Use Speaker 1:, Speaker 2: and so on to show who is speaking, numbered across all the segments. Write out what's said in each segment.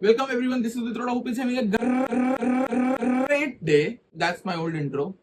Speaker 1: Welcome everyone. This is Vitroda. Hope is having a great day. That's my old intro.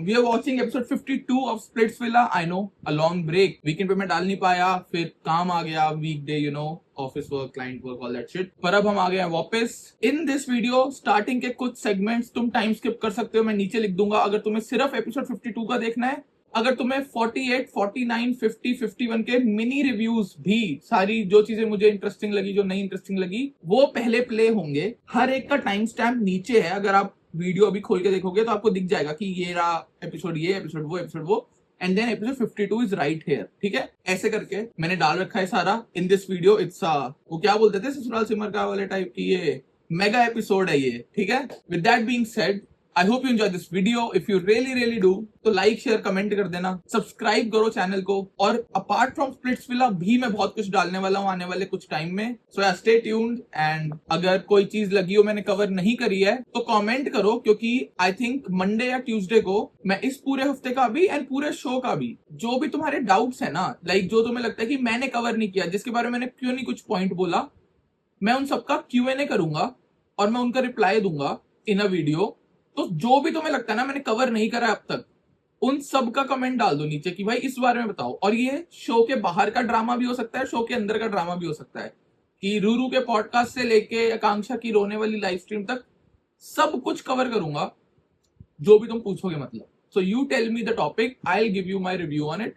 Speaker 1: We are watching episode 52 of Splitsvilla. I know, a long break. Weekend पे मैं डाल नहीं पाया, फिर काम आ गया, weekday, you know, office work, client work, all that shit. पर अब हम आ गए हैं वापस. In this video, starting के कुछ segments तुम time skip कर सकते हो. मैं नीचे लिख दूंगा अगर तुम्हें सिर्फ episode 52 का देखना है. अगर तुम्हें 48, 49, 50, 51 के मिनी रिव्यूज भी, सारी जो चीजें मुझे इंटरेस्टिंग लगी, जो नहीं इंटरेस्टिंग लगी, वो पहले प्ले होंगे. हर एक का टाइम स्टैम्प नीचे है. अगर आप वीडियो अभी खोल के देखोगे तो आपको दिख जाएगा कि ये रहा एपिसोड, ये एपिसोड, वो and then episode 52 is right here. ठीक है, ऐसे करके मैंने डाल रखा है सारा इन दिस वीडियो. इट्स वो क्या बोलते थे ससुराल सिमर का वाले टाइप की, ये मेगा एपिसोड है ये. ठीक है, with that being said, I hope you enjoy this video. If you really do, तो like, share, comment कर देना, सब्सक्राइब करो चैनल को. और अपार्ट फ्रॉम स्प्लिट्सविला भी मैं बहुत कुछ डालने वाला हूँ आने वाले कुछ टाइम में. So yeah, stay tuned. And अगर कोई चीज लगी हो मैंने कवर नहीं करी है तो कमेंट करो, क्योंकि आई थिंक मंडे या ट्यूसडे को मैं इस पूरे हफ्ते का भी एंड पूरे शो का भी, जो भी तुम्हारे डाउट्स है ना, लाइक जो तुम्हें लगता है कि मैंने कवर नहीं किया, जिसके बारे में मैंने क्यों नहीं कुछ पॉइंट बोला, मैं उन सबका Q&A करूंगा और मैं उनका रिप्लाई दूंगा इन अ वीडियो. तो जो भी तुम्हें लगता है ना मैंने कवर नहीं करा अब तक, उन सब का कमेंट डाल दो नीचे कि भाई इस बारे में बताओ. और ये शो के बाहर का ड्रामा भी हो सकता है, शो के अंदर का ड्रामा भी हो सकता है, कि रूरू के पॉडकास्ट से लेके आकांक्षा की रोने वाली लाइव स्ट्रीम तक सब कुछ कवर करूंगा जो भी तुम पूछोगे. मतलब so you tell me the topic, I will give you my review on it.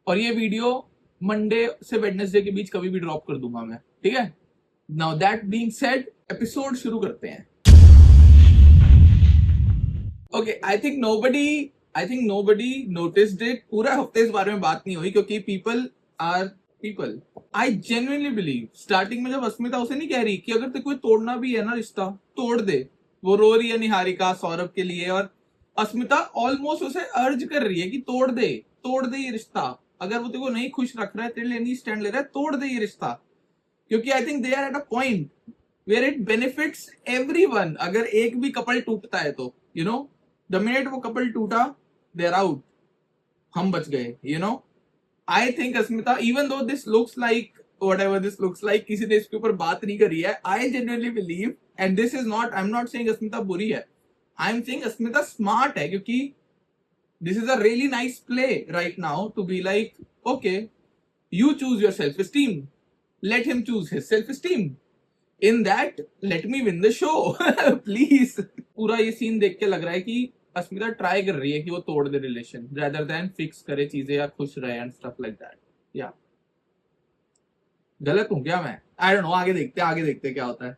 Speaker 1: और ये वीडियो मंडे से वेडनेसडे के बीच कभी भी ड्रॉप कर दूंगा मैं. ठीक है, now that being said, episode शुरू करते हैं. Okay, I think nobody noticed it. पूरा हफ्ते इस बारे में बात नहीं हुई क्योंकि people. I genuinely believe starting में जब अस्मिता उसे नहीं कह रही कि अगर तेरे को तोड़ना भी है ना रिश्ता, तोड़ दे. वो रो रही है निहारिका सौरभ के लिए, और अस्मिता ऑलमोस्ट उसे अर्ज कर रही है कि तोड़ दे ये रिश्ता. अगर वो तेरे को नहीं खुश रख रहा है, तेरे लिए नहीं स्टैंड ले रहा है, तोड़ दे ये रिश्ता. क्योंकि I think they are at a point where it benefits everyone. अगर एक भी कपल टूटता है तो यू नो, The minute वो कपल टूटा, they're out. हम बच गए, you know. I think Asmita, even though this looks like whatever this looks like, किसी ने इसके ऊपर बात नहीं करी है. I genuinely believe, and this is not, I'm not saying अस्मिता बुरी है. I'm saying अस्मिता smart है, क्योंकि this is a really nice play right now to be like, okay, you choose your self-esteem. Let him choose his self-esteem. In that, let me win the show. Please. पूरा ये scene देख के लग रहा है कि अस्मिता ट्राई कर रही है कि वो तोड़ दे रिलेशन, rather than फिक्स करे चीजें या खुश रहे एंड स्टफ लाइक दैट. या गलत हूं क्या मैं? आई डोंट नो. आगे देखते क्या होता है.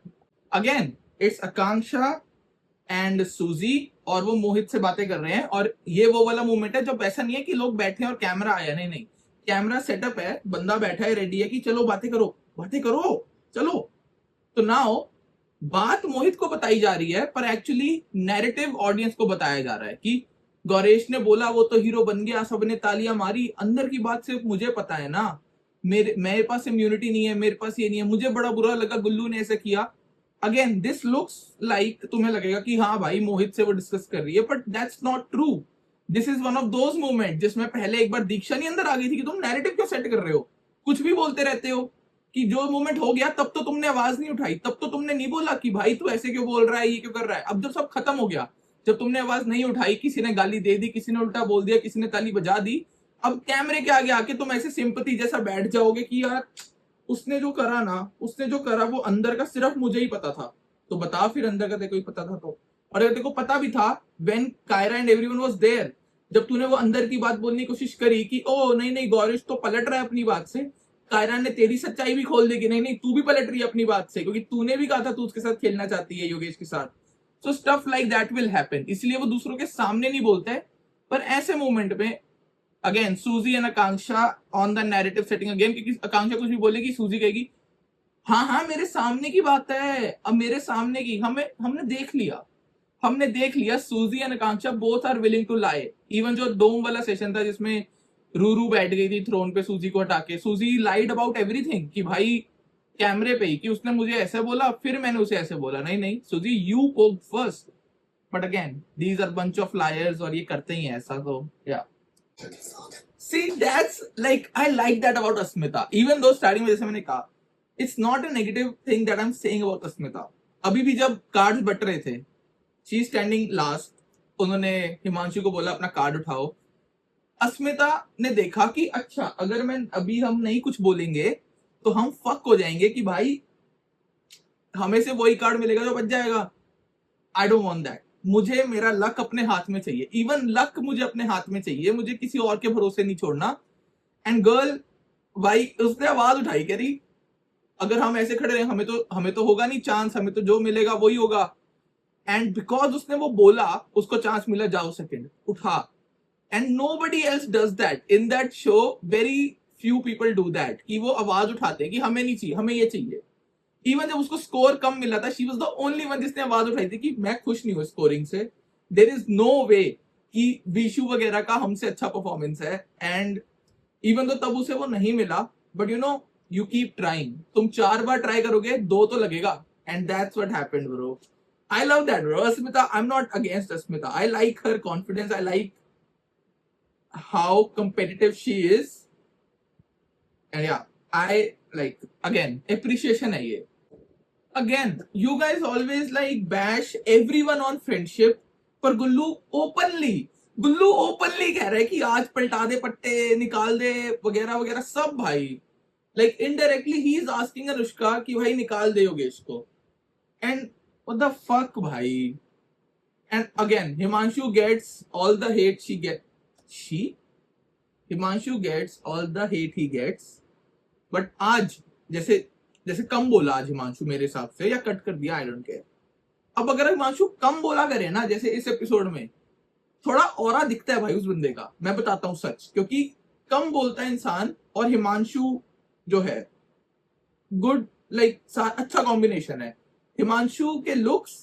Speaker 1: अगेन इट्स आकांक्षा एंड सूजी, और वो मोहित से बातें कर रहे हैं. और ये वो वाला मोमेंट है जब ऐसा नहीं है कि लोग बैठे हैं और कैमरा आया, नहीं, कैमरा सेटअप है, बंदा बैठा है, रेडी है कि चलो बातें करो चलो. तो नाउ बात मोहित को बताई जा रही है, पर एक्चुअली नैरेटिव ऑडियंस को बताया जा रहा है कि गौरेश ने बोला वो तो हीरो बन गया, सबने तालियां मारी. अंदर की बात सिर्फ मुझे पता है ना, मेरे पास इम्यूनिटी नहीं है, मेरे पास ये नहीं है, मुझे बड़ा बुरा लगा गुल्लू ने ऐसा किया. अगेन दिस लुक्स लाइक, तुम्हें लगेगा कि हाँ भाई मोहित से वो डिस्कस कर रही है, but that's not true. This is one of those moment जिसमें पहले एक बार दीक्षा नहीं अंदर आ गई थी कि तुम नैरेटिव क्यों सेट कर रहे हो, कुछ भी बोलते रहते हो. कि जो मोमेंट हो गया तब तो तुमने आवाज नहीं उठाई, तब तो तुमने नहीं बोला कि भाई तू ऐसे क्यों बोल रहा है, ये क्यों कर रहा है. अब जब सब खत्म हो गया, जब तुमने आवाज नहीं उठाई, किसी ने गाली दे दी, किसी ने उल्टा बोल दिया, किसी ने ताली बजा दी, अब कैमरे के आगे आके तुम ऐसे सिंपैथी जैसा बैठ जाओगे कि यार उसने जो करा वो अंदर का सिर्फ मुझे ही पता था. तो बता फिर अंदर का तेरे को ही पता था तो. और अगर तेरे को पता भी था, when Kaira and everyone was there, जब तूने वो अंदर की बात बोलने की कोशिश करी कि ओ नहीं गौरेश तो पलट रहा है अपनी बात से, कायरा ने तेरी सच्चाई भी खोल दी कि नहीं तू भी पलट रही है अपनी बात से, क्योंकि तूने भी कहा था तू उसके साथ खेलना चाहती है, योगेश के साथ. So stuff like that will happen. इसलिए वो दूसरों के सामने नहीं बोलते, पर ऐसे मोमेंट में अगेन सूजी and Akanksha on the narrative setting again, क्योंकि आकांक्षा कुछ भी बोलेगी, सूजी कहेगी हाँ मेरे सामने की बात है, अब मेरे सामने की हमने देख लिया. Suzie and Akanksha both are willing to lie. Even जो डोम वाला सेशन था जिसमें रूरू बैठ गई थी थ्रोन पे सूजी को हटा के, सूजी लाइड अबाउट एवरीथिंग कि भाई कैमरे पे ही कि उसने मुझे ऐसे बोला, फिर मैंने उसे ऐसे बोला. नहीं Suji, you poked first. But again these are bunch of liars, और ये करते ही हैं ऐसा. तो yeah see that's like, I like that about Asmita. Even though starting में जैसे मैंने कहा it's not a negative thing that I am saying about Asmita. अभी भी जब कार्ड्स बट रहे थे, शी स्टैंडिंग लास्ट, उन्होंने हिमांशु को बोला अपना कार्ड उठाओ. अस्मिता ने देखा कि अच्छा अगर हम नहीं कुछ बोलेंगे तो हम फक हो जाएंगे कि भाई हमें से वही कार्ड मिलेगा जो बच जाएगा. I don't want that. मुझे मेरा लक अपने हाथ में चाहिए. इवन लक मुझे अपने हाथ में चाहिए. मुझे किसी और के भरोसे नहीं छोड़ना. एंड गर्ल, भाई उसने आवाज उठाई, कह रही अगर हम ऐसे खड़े रहे हमें तो होगा नहीं चांस, हमें तो जो मिलेगा वही होगा. एंड बिकॉज उसने वो बोला, उसको चांस मिला, जाओ सेकंड उठा. And nobody else does that in that show. very few people do that कि वो आवाज उठाते हैं कि हमें नहीं चाहिए, हमें ये चाहिए. इवन जब उसको स्कोर कम मिला था, she was the only one जिसने आवाज उठाई थी कि मैं खुश नहीं हूं स्कोरिंग से. देयर इज नो वे कि विशु वगैरह का हमसे अच्छा परफॉर्मेंस है. एंड इवन तो तब उसे वो नहीं मिला, बट यू कीप ट्राइंग. तुम 4 बार ट्राई करोगे, 2 तो लगेगा. And that's what happened bro. I love that bro. Asmita, I am not against Asmita. I like her confidence. I like how competitive she is. And yeah, I like, again, appreciation hai ye. Again, you guys always like bash everyone on friendship, पर गुल्लू openly कह रहा है कि आज पलटा दे पट्टे, निकाल दे वगैरह वगैरह सब. भाई like indirectly he is asking Anushka कि भाई निकाल दे योगेश को. And what the fuck भाई. And again, Himanshu gets all the hate Himanshu gets all the hate he gets. But आज जैसे कम बोला आज हिमांशु मेरे हिसाब से, या कट कर दिया, आई डोंट केयर. अब अगर हिमांशु कम बोला करे ना, जैसे इस एपिसोड में थोड़ा ऑरा दिखता है भाई उस बंदे का. मैं बताता हूँ सच, क्योंकि कम बोलता है इंसान और हिमांशु जो है गुड, लाइक अच्छा कॉम्बिनेशन है. हिमांशु के लुक्स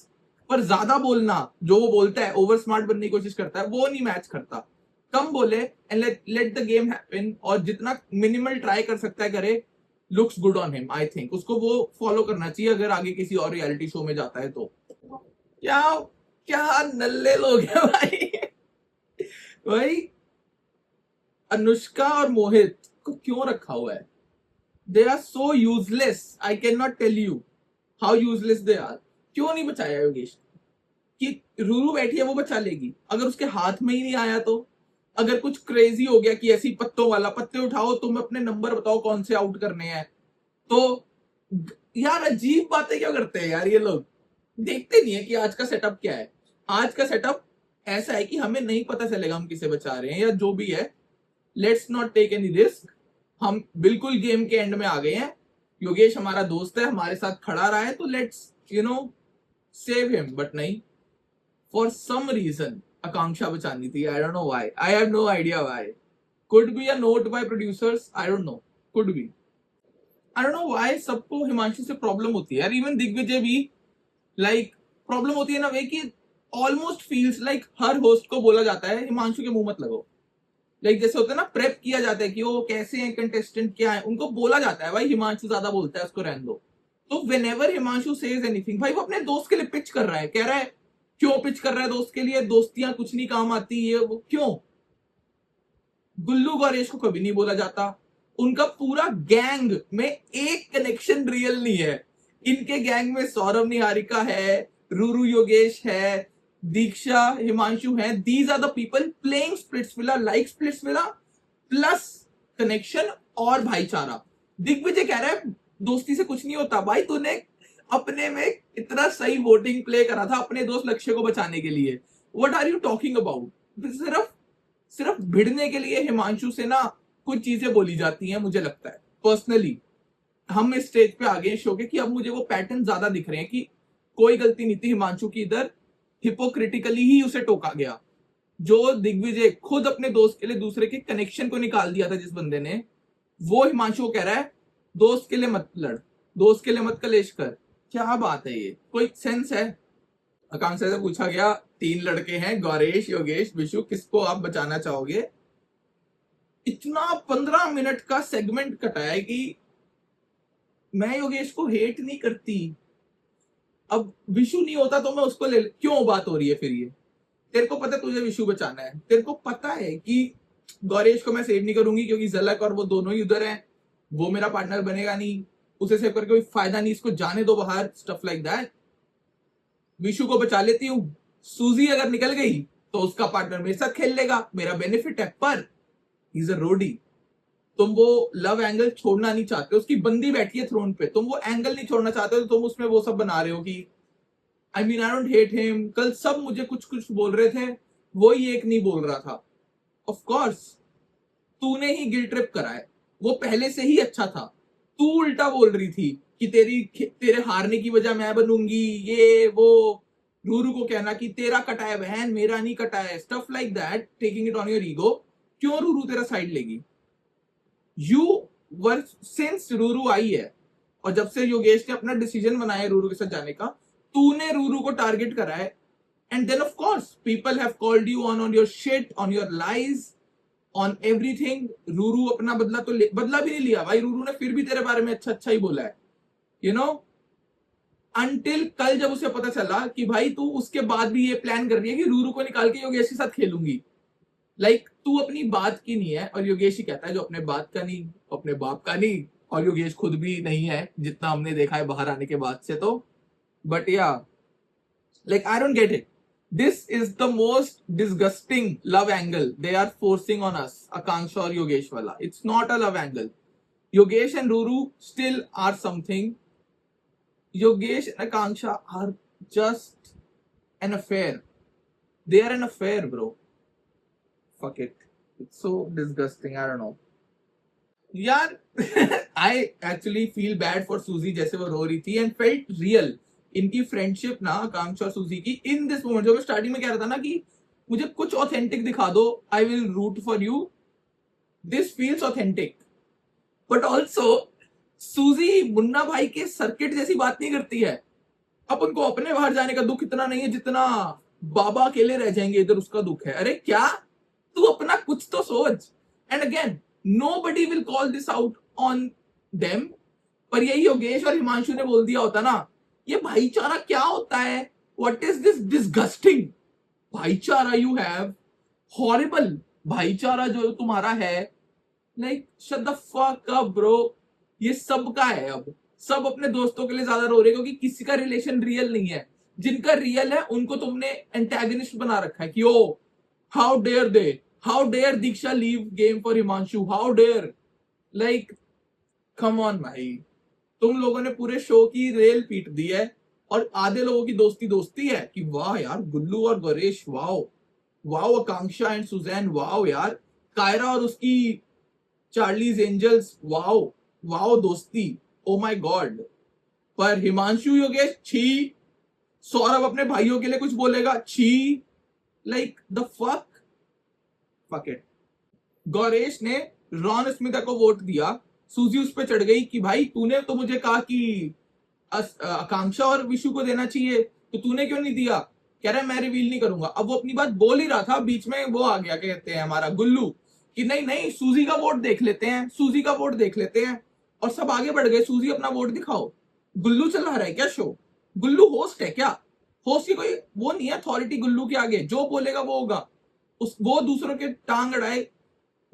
Speaker 1: पर ज्यादा बोलना, जो वो बोलता है ओवर स्मार्ट बनने की कोशिश करता है, वो नहीं मैच करता. कम बोले and let the game happen, और जितना मिनिमल ट्राई कर सकता है करे. Looks good on him. I think उसको वो फॉलो करना चाहिए अगर आगे किसी और रियलिटी शो में जाता है तो. क्या क्या नल्ले लोग हैं भाई. भाई अनुष्का और मोहित को क्यों रखा हुआ है? They are so useless. I can not tell you how useless they are. क्यों नहीं बचाया योगेश कि रूरू बैठी है वो बचा लेगी. अगर उसके हाथ में ही नहीं आया तो, अगर कुछ क्रेजी हो गया कि ऐसी पत्तों वाला, पत्ते उठाओ, तुम अपने नंबर बताओ कौन से आउट करने हैं, तो यार अजीब बातें क्यों करते हैं यार ये लोग. देखते नहीं है कि आज का सेटअप क्या है. आज का सेटअप ऐसा है कि हमें नहीं पता चलेगा हम किसे बचा रहे हैं या जो भी है. Let's not take any risk. हम बिल्कुल गेम के एंड में आ गए हैं. योगेश हमारा दोस्त है, हमारे साथ खड़ा रहा है, तो लेट्स सेव हिम. बट नहीं, फॉर सम रीजन आकांक्षा बचानी थी. I don't know why. I have no idea why. Could be a note by producers. I don't know. Could be. I don't know why सबको हिमांशु से problem होती है यार. Even Digvijay भी like problem होती है ना वे कि ऑलमोस्ट फील्स लाइक हर होस्ट को बोला जाता है हिमांशु के मुंह मत लगो. लाइक जैसे होता है ना, प्रेप किया जाता है कि वो कैसे हैं कंटेस्टेंट, क्या है, उनको बोला जाता है भाई हिमांशु ज्यादा बोलता है, उसको रहने दो. तो व्हेनेवर हिमांशु सेज एनीथिंग, भाई वो अपने दोस्त के लिए पिच कर रहा है, कह रहा है क्यों पिच कर रहा है दोस्त के लिए, दोस्तियां कुछ नहीं काम आती है वो, क्यों. गुल्लू गौरेश को कभी नहीं बोला जाता. उनका पूरा गैंग में एक कनेक्शन रियल नहीं है. इनके गैंग में सौरभ निहारिका है, रूरू योगेश है, दीक्षा, हिमांशु है. These are the people playing Splitsvilla, like Splitsvilla, plus connection और भाईचारा. दिग्विजय कह रहा है दोस्ती से कुछ नहीं होता. भाई तूने अपने में इतना सही वोटिंग प्ले करा था अपने दोस्त लक्ष्य को बचाने के लिए. What are you talking about. सिर्फ भिड़ने के लिए हिमांशु से ना कुछ चीजें बोली जाती हैं. मुझे लगता है पर्सनली हम इस स्टेज पे आ गए शो के कि अब मुझे वो पैटर्न ज्यादा दिख रहे हैं कि कोई गलती नहीं थी हिमांशु की. इधर हिपोक्रिटिकली ही उसे टोका गया. जो दिग्विजय खुद अपने दोस्त के लिए दूसरे के कनेक्शन को निकाल दिया था जिस बंदे ने, वो हिमांशु को कह रहा है दोस्त के लिए मत लड़, दोस्त के लिए मत कलेश कर. क्या बात है ये, कोई सेंस है. आकांक्षा से पूछा गया 3 लड़के हैं, गौरेश, योगेश, विशु, किसको आप बचाना चाहोगे. इतना 15 मिनट का सेगमेंट कटाया कि मैं योगेश को हेट नहीं करती, अब विशु नहीं होता तो मैं उसको ले. क्यों बात हो रही है फिर ये. तेरे को पता है तुझे विशु बचाना है, तेरे को पता है कि गौरेश को मैं सेव नहीं करूंगी क्योंकि झलक और वो दोनों ही उधर हैं, वो मेरा पार्टनर बनेगा नहीं, उसे सेव करके कोई फायदा नहीं, इसको जाने दो बाहर, स्टफ लाइक दैट। विशु को बचा लेती हूँ, सूजी अगर निकल गई तो उसका पार्टनर मेरे साथ खेल लेगा, मेरा बेनिफिट है। पर इज अ रोडी, तुम वो लव एंगल छोड़ना नहीं चाहते, उसकी बंदी बैठी है थ्रोन पे, तुम वो एंगल नहीं छोड़ना चाहते, तो तुम उसमें वो सब बना रहे हो कि आई mean I don't hate him. कल सब मुझे कुछ कुछ बोल रहे थे, वो ही एक नहीं बोल रहा था। ऑफ कोर्स तूने ही गिल्ट ट्रिप करा है, वो पहले से ही अच्छा था। तू उल्टा बोल रही थी कि तेरे हारने की वजह मैं बनूंगी, ये वो। रूरू को कहना कि तेरा कटा है बहन, मेरा नहीं कटा है, stuff like that, taking it on your ego. क्यों रूरू तेरा साइड लेगी? यू वर सिंस रूरू आई है, और जब से योगेश ने अपना डिसीजन बनाया रूरू के साथ जाने का, तूने रूरू को टारगेट करा है। And then of course people have called you on your shit, on your lies, on everything. Ruru अपना बदला तो बदला भी नहीं लिया भाई, रूरू ने फिर भी तेरे बारे में अच्छा अच्छा ही बोला है, यू नो। अनटिल कल जब उसे पता चला कि भाई तू उसके बाद भी ये प्लान कर रही है कि रूरू को निकाल के योगेश के साथ खेलूंगी। लाइक तू अपनी बात की नहीं है, और योगेश ही कहता है जो अपने बात का नहीं, अपने बाप का नहीं, और योगेश खुद भी नहीं है जितना हमने देखा है बाहर आने के बाद से तो। But yeah like I don't get it, this is the most disgusting love angle they are forcing on us, Akanksha और योगेश वाला। It's not a love angle. Yogesh and Ruru still are something. Yogesh and Akanksha are just an affair. They are an affair, bro. Fuck it. It's so disgusting. I don't know. यार I actually feel bad for Suzy जैसे वो रो रही थी and felt real. इनकी friendship ना आकांक्षा और सूजी की इन दिस मोमेंट, जो मैं स्टार्टिंग में कह रहा था ना कि मुझे कुछ ऑथेंटिक दिखा दो, I will root for you, this feels authentic. But also Suzie Munna भाई के सर्किट जैसी बात नहीं करती है। अब उनको अपने बाहर जाने का दुख इतना नहीं है जितना बाबा अकेले रह जाएंगे इधर उसका दुख है। अरे क्या, तू अपना कुछ तो सोच। And again nobody will call this out on them, पर यही योगेश और हिमांशु ने बोल दिया होता ना, ये भाईचारा क्या होता है, व्हाट इज दिस डिस्गस्टिंग भाईचारा यू हैव, हॉरिबल भाईचारा जो तुम्हारा है। Like shut the fuck up bro. ये सबका है, अब सब अपने दोस्तों के लिए ज्यादा रो रहे क्योंकि किसी का रिलेशन रियल नहीं है। जिनका रियल है उनको तुमने एंटेगनिस्ट बना रखा है कि oh how dare Diksha leave game for Himanshu, how dare. Like come on भाई, तुम लोगों ने पूरे शो की रेल पीट दी है, और आधे लोगों की दोस्ती दोस्ती है कि वाह यार गुल्लू और Gauresh, wow wow, Akanksha and Suzanne, wow यार, कायरा और उसकी चार्लीज एंजल्स, वाओ वाओ दोस्ती, ओ माय गॉड। पर हिमांशु योगेश छी, सौरभ अपने भाइयों के लिए कुछ बोलेगा छी, like the fuck it. Gauresh ने रॉन स्मिता को वोट दिया, सूजी उस पर चढ़ गई कि भाई तूने तो मुझे कहा कि आकांक्षा और विशु को देना चाहिए, तो तूने क्यों नहीं दिया? कह रहा है मैं रिवील नहीं करूंगा। अब वो अपनी बात बोल ही रहा था, बीच में वो आ गया, कहते हैं हमारा गुल्लू, कि नहीं नहीं सूजी का वोट देख लेते हैं, सूजी का वोट देख लेते हैं, और सब आगे बढ़ गए, सूजी अपना वोट दिखाओ। गुल्लू चला रहा है क्या शो? गुल्लू होस्ट है क्या? होस्ट की कोई वो नहीं है अथॉरिटी गुल्लू के आगे, जो बोलेगा वो होगा। वो दूसरों के टांग अड़ाए,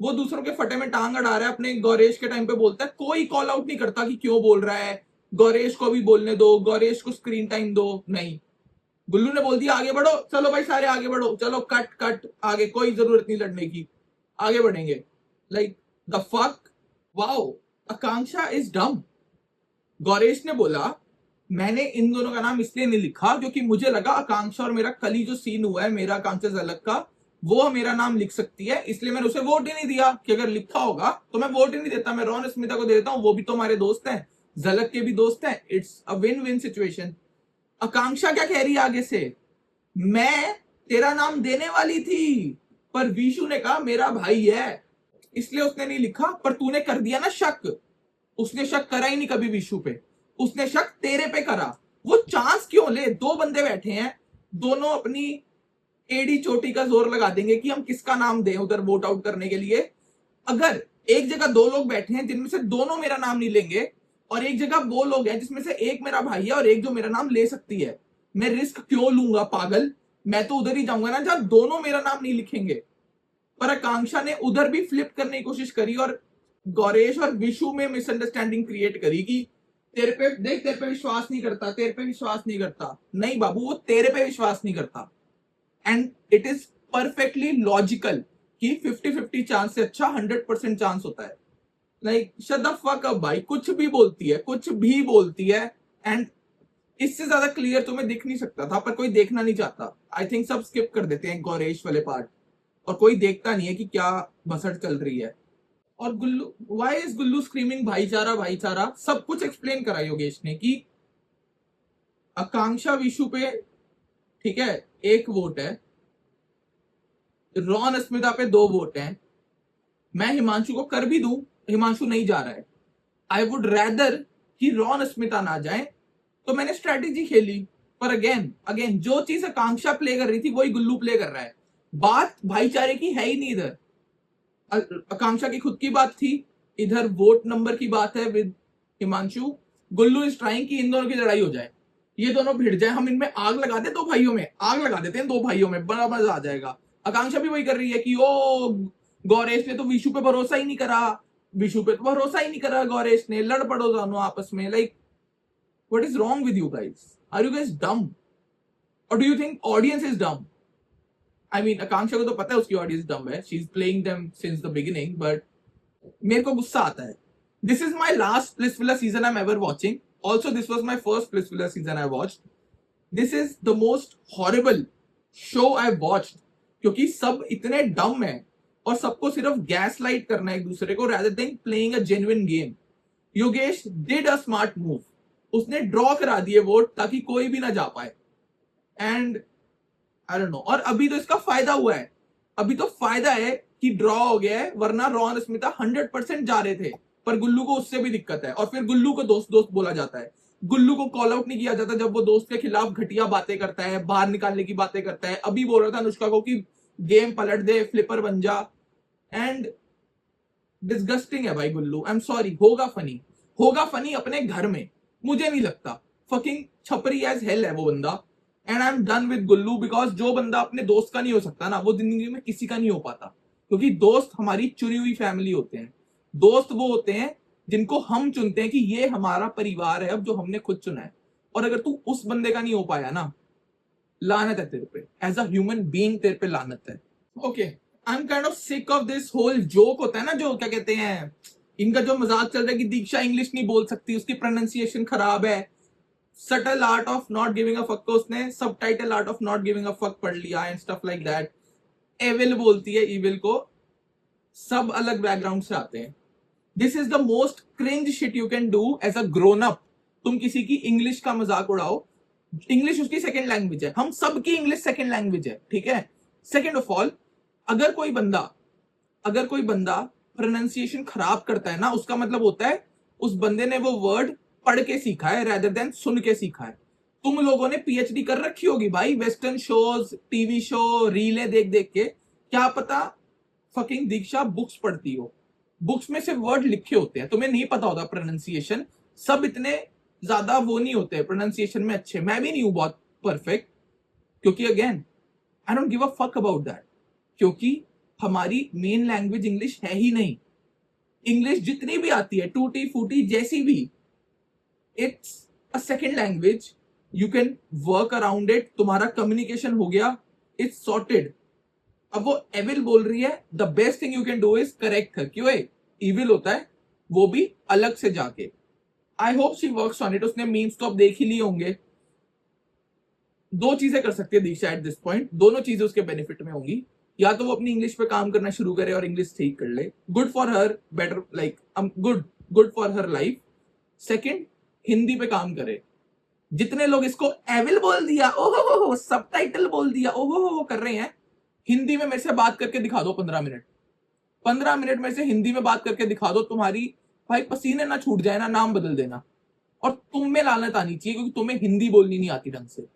Speaker 1: वो दूसरों के फटे में टांग अड़ा रहा है, अपने गौरेश के टाइम पे बोलता है, कोई कॉल आउट नहीं करता कि क्यों बोल रहा है, गौरेश को भी बोलने दो, गौरेश को स्क्रीन टाइम दो। नहीं, गुल्लू ने बोल दिया आगे बढ़ो, चलो भाई सारे आगे बढ़ो, चलो कट कट आगे, कोई जरूरत नहीं लड़ने की, आगे बढ़ेंगे। Like the fuck, wow, Akanksha is dumb. Gauresh ने बोला मैंने इन दोनों का नाम इसलिए नहीं लिखा क्योंकि मुझे लगा आकांक्षा और मेरा कल ही जो सीन हुआ है मेरा आकांक्षा झलक का, वो मेरा नाम लिख सकती है, इसलिए मैंने उसे वोट ही नहीं दिया कि अगर लिखा होगा तो मैं वोट ही नहीं देता, मैं रॉन स्मिता को दे देता हूं, वो भी तो हमारे दोस्त हैं, झलक के भी दोस्त हैं, it's a win win situation. Akanksha क्या कह रही है आगे से, मैं तेरा नाम देने वाली थी पर विशु ने कहा मेरा भाई है इसलिए उसने नहीं लिखा, पर तूने कर दिया ना शक। उसने शक करा ही नहीं कभी विशु पे, उसने शक तेरे पे करा। वो चांस क्यों ले, दो बंदे बैठे हैं, दोनों अपनी एडी चोटी का जोर लगा देंगे कि हम किसका नाम दें उधर वोट आउट करने के लिए। अगर एक जगह दो लोग बैठे हैं जिनमें से दोनों मेरा नाम नहीं लेंगे, और एक जगह वो लोग हैं जिसमें से एक मेरा भाई है और एक जो मेरा नाम ले सकती है, मैं रिस्क क्यों लूंगा पागल? मैं तो उधर ही जाऊंगा ना जहां दोनों मेरा नाम नहीं लिखेंगे। पर आकांक्षा ने उधर भी फ्लिप करने की कोशिश करी और गौरेश और विशु में मिसअंडरस्टैंडिंग क्रिएट करी कि तेरे पे देख, तेरे पे विश्वास नहीं करता, तेरे पे विश्वास नहीं करता, नहीं बाबू वो तेरे पे विश्वास नहीं करता। And it is perfectly logical कि 50-50 चांस से अच्छा 100% चांस होता है। Like shut the fuck up भाई, कुछ भी बोलती है, कुछ भी बोलती है। एंड इससे ज्यादा क्लियर तुम्हें दिख नहीं सकता था, पर कोई देखना नहीं चाहता। आई थिंक सब स्किप कर देते हैं गौरेश वाले पार्ट, और कोई देखता नहीं है कि क्या भसड़ चल रही है। और गुल्लू, व्हाई इज गुल्लू स्क्रीमिंग भाईचारा भाईचारा? सब कुछ एक्सप्लेन करा योगेश ने कि आकांक्षा विशु पे ठीक है 1 वोट है, रॉन अस्मिता पे 2 वोट हैं, मैं हिमांशु को कर भी दूं, हिमांशु नहीं जा रहा है। आई वुड रैदर कि रॉन अस्मिता ना जाए, तो मैंने स्ट्रेटेजी खेली। पर अगेन अगेन जो चीज आकांक्षा प्ले कर रही थी वही गुल्लू प्ले कर रहा है। बात भाईचारे की है ही नहीं इधर, आकांक्षा की खुद की बात थी, इधर वोट नंबर की बात है with Himanshu. Gullu is trying कि इन दोनों की लड़ाई हो जाए, ये दोनों भिड़ जाए, हम इनमें आग लगा दे, 2 भाइयों में आग लगा देते हैं, 2 भाइयों में बड़ा मजा आ जाएगा। आकांक्षा भी वही कर रही है कि ओ गौरेश ने तो विशु पे भरोसा ही नहीं करा, विशु पे तो भरोसा ही नहीं करा गौरेश ने, लड़ पड़ो दोनों आपस में। Like what is wrong with you guys? Are you guys dumb, और do you think audience is dumb? I mean आकांक्षा को तो पता है उसकी ऑडियंस डम है, she is playing them since the beginning, but मेरे को गुस्सा आता है। This is my last Splitsvilla season I am ever watching, also this was my first Splitsvilla season I watched. This is the most horrible show I watched, क्योंकि सब इतने डम है और सबको सिर्फ गैस लाइट करना है एक दूसरे को, rather than playing a genuine game। Yogesh did a smart move, उसने ड्रॉ करा दिए वोट ताकि कोई भी ना जा पाए। एंड आई डोंट नो, और अभी तो इसका फायदा हुआ है, अभी तो फायदा है कि ड्रॉ हो गया है, वरना रॉन स्मिता 100% जा रहे थे। पर गुल्लू को उससे भी दिक्कत है, और फिर गुल्लू को दोस्त दोस्त बोला जाता है। गुल्लू को कॉल आउट नहीं किया जाता जब वो दोस्त के खिलाफ घटिया बातें करता है, बाहर निकालने की बातें करता है। अभी बोल रहा था अनुष्का को कि गेम पलट दे, फ्लिपर बन जा। एंड डिस्गस्टिंग है भाई गुल्लू, आई एम सॉरी। होगा फनी अपने घर में, मुझे नहीं लगता। फकिंग छपरी एज हेल है वो बंदा। And I am done with Gullu, because जो बंदा अपने दोस्त का नहीं हो सकता ना, वो जिंदगी में किसी का नहीं हो पाता। क्योंकि दोस्त हमारी चुनी हुई फैमिली होते हैं। दोस्त वो होते हैं जिनको हम चुनते हैं कि ये हमारा परिवार है अब, जो हमने खुद चुना है। और अगर तू उस बंदे का नहीं हो पाया ना, लानत है तेरे पे, एज अ ह्यूमन बीइंग तेरे पे लानत है। Okay, I am kind of sick of this whole joke होता है ना, जो क्या कहते हैं, इनका जो मजाक चल रहा है कि दीक्षा इंग्लिश नहीं बोल सकती, उसकी प्रोनाउंसिएशन खराब है। Subtle art of not giving a fuck को उसने subtitle art of not giving a fuck पढ़ लिया and stuff like that. Evil बोलती है ईविल को, सब अलग बैकग्राउंड से आते हैं। This is the most cringe shit you can do as a grown up. तुम किसी की इंग्लिश का मजाक उड़ाओ, इंग्लिश उसकी सेकेंड लैंग्वेज है, हम सबकी इंग्लिश सेकेंड लैंग्वेज है, ठीक है। सेकेंड ऑफ ऑल, अगर कोई बंदा प्रोनाउंसिएशन खराब करता है ना, उसका मतलब होता है उस बंदे ने वो वर्ड पढ़ के सीखा है rather than सुन के सीखा है। तुम लोगों ने पीएचडी कर रखी होगी भाई, वेस्टर्न शोज, टीवी शो, रीलें देख देख के, क्या पता फकिंग दीक्षा बुक्स पढ़ती हो, बुक्स में सिर्फ वर्ड लिखे होते हैं, तुम्हें नहीं पता होता प्रोनाउंसिएशन। सब इतने ज्यादा वो नहीं होते प्रोनाउंसिएशन में अच्छे, मैं भी नहीं हूं बहुत परफेक्ट, क्योंकि again I don't give a fuck about that, क्योंकि हमारी मेन लैंग्वेज इंग्लिश है ही नहीं। इंग्लिश जितनी भी आती है, टूटी फूटी जैसी भी, it's a second language, you can work around it, तुम्हारा कम्युनिकेशन हो गया, इट्स सॉर्टेड। अब वो एविल बोल रही है, the best thing you can do is correct her, क्यों इविल होता है वो भी अलग से जाके। I hope she works on it, उसने मीम्स तो अब देख ही लिए होंगे। 2 चीजें कर सकती है दीक्षा एट दिस पॉइंट, दोनों चीजें उसके बेनिफिट में होंगी। या तो वो अपनी इंग्लिश पे काम करना शुरू करे और इंग्लिश ठीक कर ले, good for her, better like good for her life. Second, Hindi पे काम करे। जितने लोग इसको एविल बोल दिया, ओहो सबटाइटल बोल दिया, ओहो कर रहे हैं, हिंदी में मेरे से बात करके दिखा दो 15 मिनट में से हिंदी में बात करके दिखा दो, तुम्हारी भाई पसीने ना छूट जाए ना, नाम बदल देना। और तुम में लानत आनी चाहिए, क्योंकि तुम्हें हिंदी बोलनी नहीं आती ढंग से।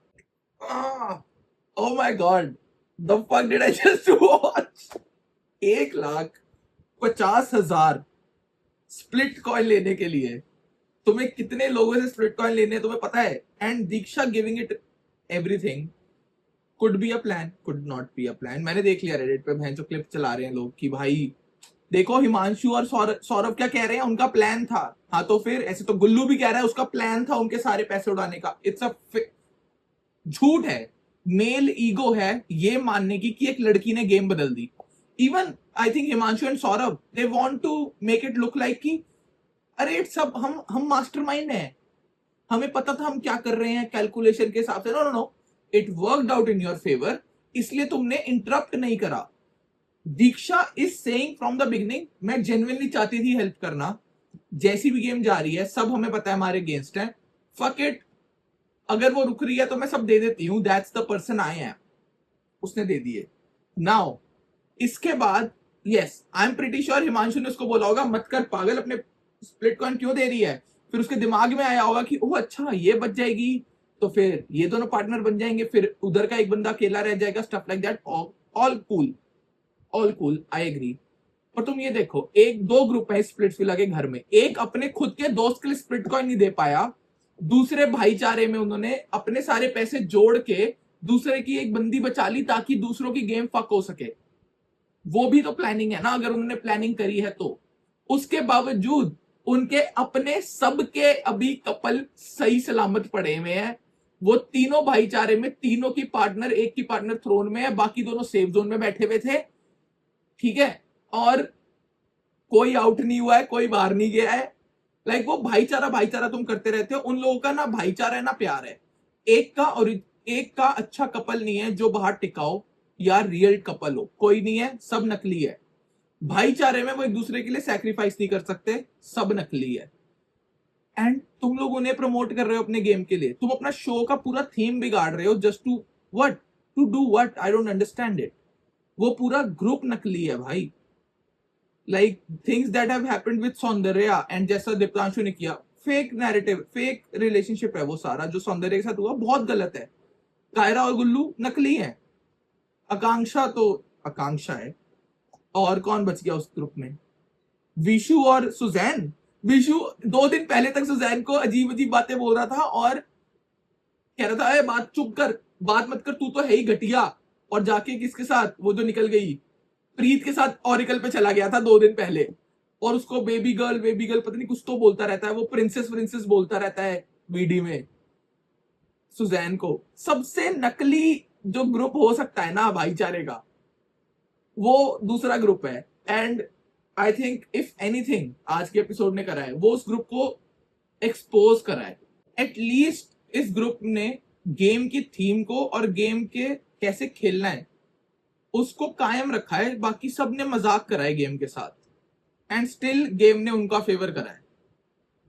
Speaker 1: Oh my god, the fuck did I just watch? 1,50,000 split coin लेने के लिए तुम्हें कितने लोगों से स्प्लिट कॉइन लेने हैं तुम्हें पता है? And Diksha giving it everything could be a plan, could not be a plan. मैंने देख लिया रेडिट पे, जो क्लिप चला रहे हैं लोग कि भाई देखो हिमांशु और सौरभ क्या कह रहे हैं, उनका प्लान था। हाँ तो फिर ऐसे तो गुल्लू भी कह रहा है उसका प्लान था उनके सारे पैसे उड़ाने का। इट्स अ झूठ है। मेल ईगो है ये मानने की कि एक लड़की ने गेम बदल दी। Even I think Himanshu and Saurabh they want to make it look like कि अरे इट्स सब हम मास्टरमाइंड हैं, हमें पता था हम क्या कर रहे हैं कैलकुलेशन के हिसाब से। No no no, it worked out in your favour, इसलिए तुमने इंटरप्ट नहीं करा। Diksha is saying from the beginning मैं जेन्युइनली चाहती थी हेल्प करना, जैसी भी गेम जा रही है सब हमें पता है हमारे अगेंस्ट है, फक इट, अगर वो रुक रही है तो मैं सब दे देती हूँ, that's the person I am. उसने दे दिए। नाउ इसके बाद yes I am pretty sure Himanshu ने उसको बोला होगा मत कर पागल, अपने स्प्लिट कॉइन क्यों दे रही है। फिर उसके दिमाग में आया होगा कि ओह अच्छा ये बच जाएगी तो फिर ये दोनों पार्टनर बन जाएंगे, फिर उधर का एक बंदा अकेला रह जाएगा, stuff like that. All cool, all cool, I agree. पर तुम ये देखो एक दो ग्रुप है स्प्लिट्सविला के घर में, एक अपने खुद के दोस्त के लिए स्प्लिट कॉइन नहीं दे पाया, दूसरे भाईचारे में उन्होंने अपने सारे पैसे जोड़ के दूसरे की एक बंदी बचा ली ताकि दूसरों की गेम फक हो सके। वो भी तो प्लानिंग है ना, अगर उन्होंने प्लानिंग करी है तो। उसके बावजूद उनके अपने सबके अभी कपल सही सलामत पड़े हुए हैं। वो तीनों भाईचारे में तीनों की पार्टनर, एक की पार्टनर थ्रोन में है, बाकी दोनों सेफ जोन में बैठे हुए थे, ठीक है, और कोई आउट नहीं हुआ है, कोई बाहर नहीं गया है। लाइक वो भाईचारा भाईचारा तुम करते रहते हो, उन लोगों का ना भाईचारा है ना प्यार है। एक का अच्छा कपल नहीं है जो बाहर टिकाओ या रियल कपल हो, कोई नहीं है, सब नकली है। भाईचारे में वो एक दूसरे के लिए सैक्रिफाइस नहीं कर सकते, सब नकली है। एंड तुम लोग उन्हें प्रमोट कर रहे हो अपने गेम के लिए, तुम अपना शो का पूरा थीम बिगाड़ रहे हो just to what, to do what, I don't understand it. वो पूरा ग्रुप नकली है भाई। Like things that have happened with Saundarya and जैसा दीप्तांशु ने किया, फेक नैरेटिव, फेक रिलेशनशिप है वो सारा जो सौंदर्य के साथ हुआ, बहुत गलत है। कायरा और गुल्लू नकली हैं। आकांक्षा तो आकांक्षा है, और कौन बच गया उस ग्रुप में, विशु और सुजैन। विशु 2 दिन पहले तक सुजैन को अजीब अजीब बातें बोल रहा था और कह रहा था बात चुप कर, बात मत कर, तू तो है ही घटिया। और जाके किसके साथ, वो जो निकल गई प्रीत के साथ ऑरिकल पे चला गया था 2 दिन पहले, और उसको बेबी गर्ल पता नहीं कुछ तो बोलता रहता है, वो प्रिंसेस प्रिंसेस बोलता रहता है वीडी में सुजैन को। सबसे नकली जो ग्रुप हो सकता है ना भाईचारे का, वो दूसरा ग्रुप है। And I think if anything आज के एपिसोड ने करा है वो उस ग्रुप को एक्सपोज करा है। एटलीस्ट इस ग्रुप ने गेम की थीम को और गेम के कैसे खेलना है उसको कायम रखा है, बाकी सब ने मजाक करा है गेम के साथ एंड स्टिल गेम ने उनका फेवर करा है।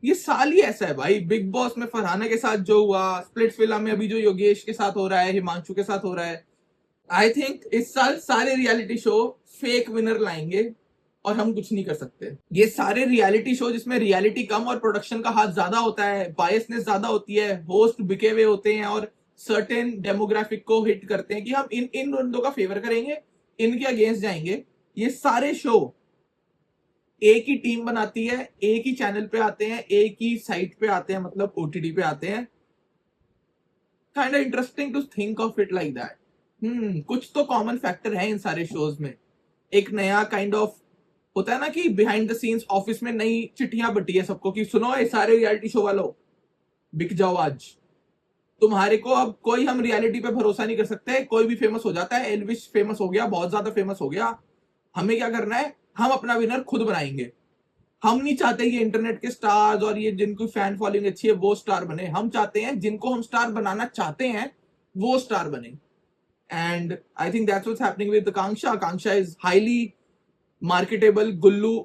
Speaker 1: ये साल ही ऐसा है भाई, बिग बॉस में फरहाना के साथ जो हुआ, स्प्लिट्सविला में अभी जो योगेश के साथ हो रहा है, हिमांशु के साथ हो रहा है। आई थिंक इस साल सारे रियलिटी शो फेक विनर लाएंगे और हम कुछ नहीं कर सकते। ये सारे रियलिटी शो जिसमें रियलिटी कम और प्रोडक्शन का हाथ ज्यादा होता है, बायसनेस ज्यादा होती है, होस्ट बिके हुए होते हैं और सर्टेन डेमोग्राफिक को हिट करते हैं कि हम इन बंदों का फेवर करेंगे, इनके अगेंस्ट जाएंगे। ये सारे शो एक ही टीम बनाती है, एक ही चैनल पे आते हैं, एक ही साइट पे आते हैं, मतलब ओटीटी पे आते हैं। Kind of interesting to think of it like that. कुछ तो कॉमन फैक्टर है इन सारे शोज में। एक नया काइंड ऑफ होता है ना कि बिहाइंड द सीन्स ऑफिस में नई चिट्ठियां बटी है सबको कि सुनो ये सारे रियलिटी शो वालों बिक जाओ आज, तुम्हारे को अब कोई हम रियलिटी पे भरोसा नहीं कर सकते। कोई भी फेमस हो जाता है, एल्विश फेमस हो गया, बहुत ज्यादा फेमस हो गया, हमें क्या करना है, हम अपना विनर खुद बनाएंगे। हम नहीं चाहते ये इंटरनेट के स्टार्स और ये जिनको फैन फॉलोइंग अच्छी है वो स्टार बने, हम चाहते हैं जिनको हम स्टार बनाना चाहते हैं वो स्टार बने। And I think that's what's happening with Akanksha. Akanksha is highly marketable. Gullu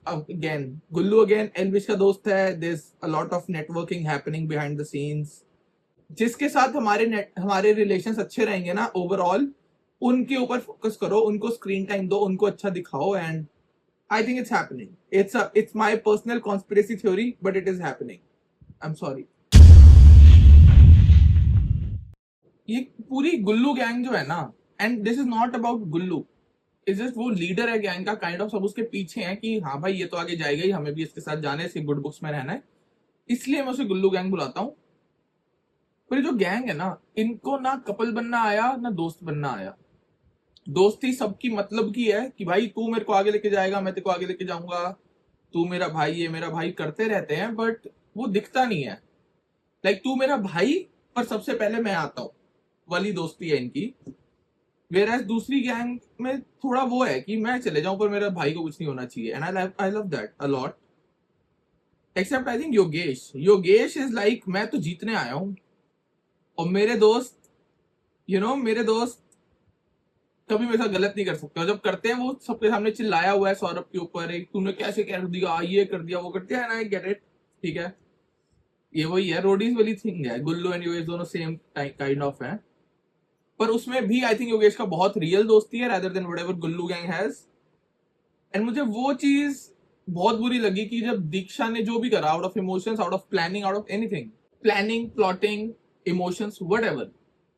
Speaker 1: again Elvish का दोस्त है। There is a lot of networking happening behind the scenes. जिसके साथ हमारे रिलेशंस अच्छे रहेंगे ना ओवरऑल, उनके ऊपर फोकस करो, उनको स्क्रीन टाइम दो, उनको अच्छा दिखाओ। And I think it's happening. It's my personal conspiracy theory, but it is happening. I'm sorry. ये पूरी गुल्लू गैंग जो है ना, and this is not about Gullu, it's just वो लीडर है गैंग का, काइंड ऑफ सब उसके पीछे हैं कि हाँ भाई ये तो आगे जाएगा ही, हमें भी इसके साथ जाना है, इसके गुड बुक्स में रहना है, इसलिए मैं उसे गुल्लू गैंग बुलाता हूँ। पर ये जो गैंग है ना, इनको ना कपल बनना आया ना दोस्त बनना आया। दोस्ती सबकी मतलब की है कि भाई तू मेरे को आगे लेके जाएगा, मैं तेरे को आगे लेके जाऊंगा, तू मेरा भाई है, मेरा भाई करते रहते हैं, बट वो दिखता नहीं है। लाइक तू मेरा भाई पर सबसे पहले मैं आता हूँ वाली दोस्ती है इनकी। वेयर एज दूसरी गैंग में थोड़ा वो है कि मैं चले जाऊं पर मेरे भाई को कुछ नहीं होना चाहिए, and I love that a lot. Except I think Yogesh is like मैं तो जीतने आया हूं, और मेरे दोस्त मेरे दोस्त कभी मेरे साथ गलत नहीं कर सकते, और जब करते हैं वो सबके सामने चिल्लाया हुआ है सौरभ के ऊपर, एक तूने कैसे कर दिया, ये कर दिया, वो कर दिया, एंड आई गेट इट। ठीक है, ये वही है, रोडीज वाली थिंग है, गुल्लू एंड योगेश दोनों सेम काइंड ऑफ है, पर उसमें भी आई थिंक योगेश का बहुत रियल दोस्ती है rather than whatever Gullu gang has. And मुझे वो चीज बहुत बुरी लगी कि जब दीक्षा ने जो भी करा, out of emotions, out of planning, out of anything, planning, plotting, emotions, whatever,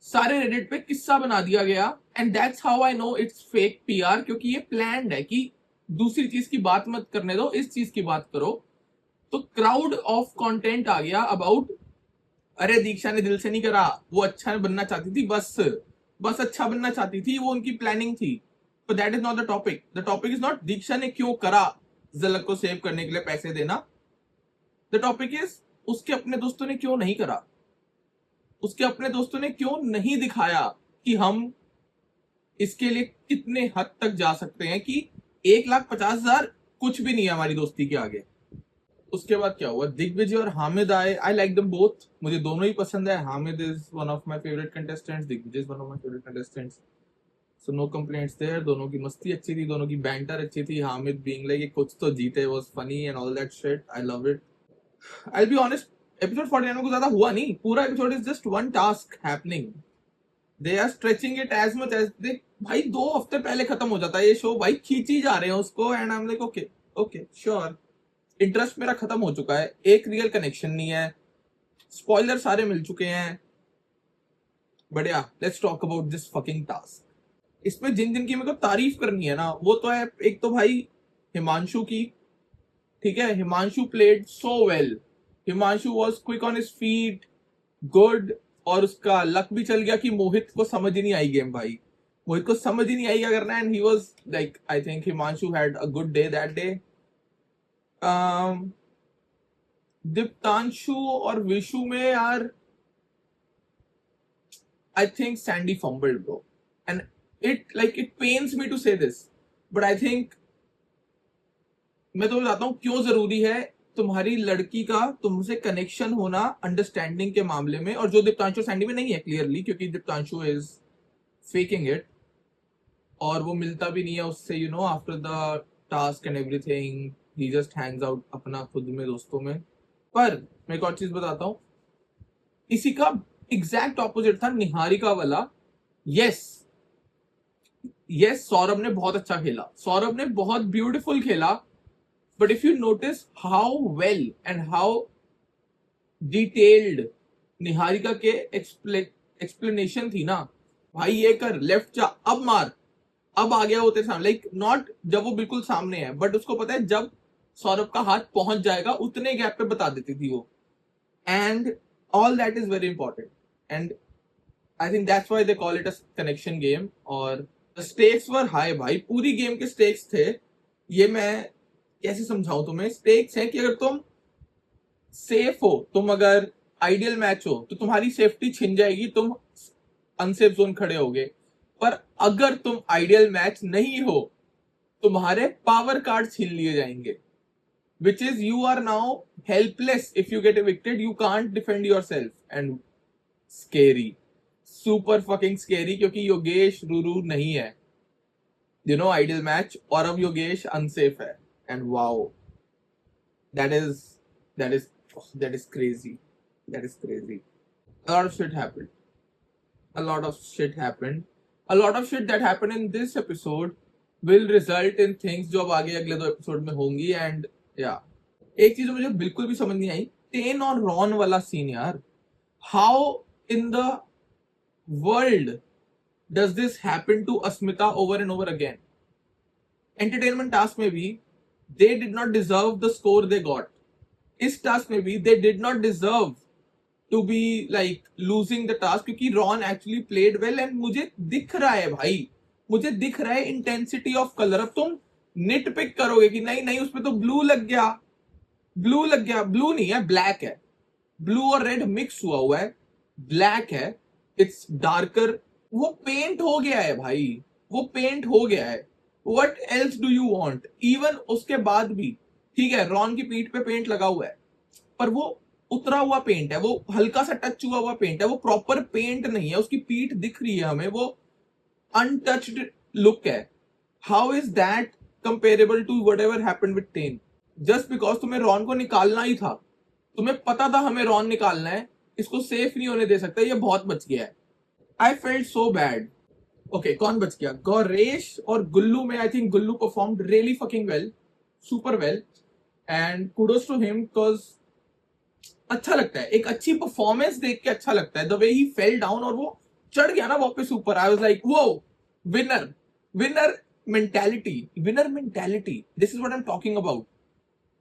Speaker 1: सारे रेडिट पे किस्सा बना दिया गया, and that's how I know it's fake PR, क्योंकि ये प्लान्ड है कि दूसरी चीज की बात मत करने दो, इस चीज की बात करो। तो क्राउड ऑफ कंटेंट आ गया अबाउट, अरे दीक्षा ने दिल से नहीं करा, वो अच्छा बनना चाहती थी, बस अच्छा बनना चाहती थी, वो उनकी प्लानिंग थी। तो that is not the topic. The topic is not Diksha ने क्यों करा झलक को सेव करने के लिए पैसे देना। द टॉपिक इज उसके अपने दोस्तों ने क्यों नहीं करा, उसके अपने दोस्तों ने क्यों नहीं दिखाया कि हम इसके लिए कितने हद तक जा सकते हैं, कि 1,50,000 कुछ भी नहीं है हमारी दोस्ती के आगे। उसके बाद क्या हुआ, दिग्विजय और हामिद आए। आई लाइक देम बोथ, मुझे दोनों ही पसंद है। Hamid is one of my favourite contestants, Digvijay is one of my favourite contestants, so no complaints there. दोनों की मस्ती अच्छी थी, दोनों की बैंटर अच्छी थी। हामिद बीइंग लाइक कुछ तो जीते was funny and all that shit, I love it. I be honest, episode 49 में कुछ ज्यादा हुआ नहीं, पूरा episode is just one task happening, they are stretching it as much as they. भाई 2 हफ्ते पहले खत्म हो जाता है ये शो, भाई खींची जा रहे हैं उसको, and I am like okay okay sure. Interest मेरा खत्म हो चुका है, एक रियल कनेक्शन नहीं है, स्पॉइलर सारे मिल चुके हैं। बढ़िया, let's talk about this fucking task. इसमें जिन जिन की मेरे को तारीफ करनी है ना, वो तो है, एक तो भाई हिमांशु की। ठीक है, Himanshu played so well, Himanshu was quick on his feet, good, और उसका लक भी चल गया कि मोहित को समझ ही नहीं आई गेम। भाई मोहित को समझ ही नहीं आई क्या करना है, and he was like, I think Himanshu had a good day that day. Diptanshu और विशु में यार, I think Sandy fumbled bro, and it pains me to say this, but I think मैं तो बताता हूँ क्यों जरूरी है तुम्हारी लड़की का तुमसे कनेक्शन होना अंडरस्टैंडिंग के मामले में, और जो दीप्तांशु सैंडी में नहीं है क्लियरली, क्योंकि दीप्तांशु इज फेकिंग इट, और वो मिलता भी नहीं है उससे, after the task and everything, he just Hanks out अपना खुद में दोस्तों में। पर मैं एक और चीज बताता हूँ, इसी का एग्जैक्ट ऑपोजिट था निहारिका वाला। यस सौरभ ने बहुत अच्छा खेला, सौरभ ने बहुत ब्यूटीफुल खेला, but if you notice how well and how detailed Niharika के एक्सप्लेनेशन थी ना, भाई ये कर, लेफ्ट जा, अब मार, अब आ गया वो तेरे सामने, लाइक नॉट जब वो बिल्कुल सामने है, बट उसको पता है जब सौरभ का हाथ पहुंच जाएगा उतने गैप पे बता देती थी वो, and all that is very important, and I think that's why they call it a connection game. और स्टेक्स वर हाई भाई, पूरी गेम के स्टेक्स थे। ये मैं कैसे समझाऊं तुम्हें, स्टेक्स है कि अगर तुम सेफ हो, तुम अगर आइडियल मैच हो तो तुम्हारी सेफ्टी छिन जाएगी, तुम अनसेफ जोन खड़े होगे, पर अगर तुम आइडियल मैच नहीं हो तुम्हारे पावर कार्ड छीन लिए जाएंगे, which is you are now helpless if you get evicted, you can't defend yourself, and scary, super fucking scary, क्योंकि योगेश रूरू नहीं है, आइडियल मैच, और अब योगेश अनसेफ है, and wow, that is crazy, that is crazy. A lot of shit happened, a lot of shit happened, a lot of shit that happened in this episode will result in things जो अब आगे अगले 2 episode में होंगी, and या एक चीज मुझे बिल्कुल भी समझ नहीं आई, टेन और रॉन वाला सीन यार, how in the world does this happen to Asmita over and over again. Entertainment task में भी they did not deserve the score they got, इस टास्क में भी they did not deserve to be like losing the task, क्योंकि Ron actually played well, and मुझे दिख रहा है भाई, मुझे दिख रहा है इंटेंसिटी ऑफ कलर। अब तुम निट पिक करोगे कि नहीं नहीं उसमें तो ब्लू लग गया, ब्लू लग गया। ब्लू नहीं है, ब्लैक है। ब्लू और रेड मिक्स हुआ है, ब्लैक है, इट्स डार्कर। वो पेंट हो गया है भाई, वो पेंट हो गया है। What else do you want? Even उसके बाद भी ठीक है, रॉन की पीठ पे पेंट लगा हुआ है, पर वो उतरा हुआ पेंट है, वो हल्का सा टच हुआ पेंट है, वो प्रॉपर पेंट नहीं है। उसकी पीठ दिख रही है हमें, वो अनटच्ड लुक है। How is that comparable to whatever happened with ten? Just because तुम्हें रॉन को निकालना ही था, तुम्हें पता था हमें रॉन निकालना है, इसको सेफ नहीं होने दे सकता, ये बहुत बच गया है। I felt so bad. Okay, कौन बच गया? गौरेश और गुल्लू में I think Gullu performed really fucking well, super well, and kudos to him because अच्छा लगता है, एक अच्छी परफॉर्मेंस देख के अच्छा लगता है। The way he fell down और वो चढ़ गया ना वापस ऊपर, आई वाज लाइक वो winner, winner mentality, winner mentality, this is what I am talking about.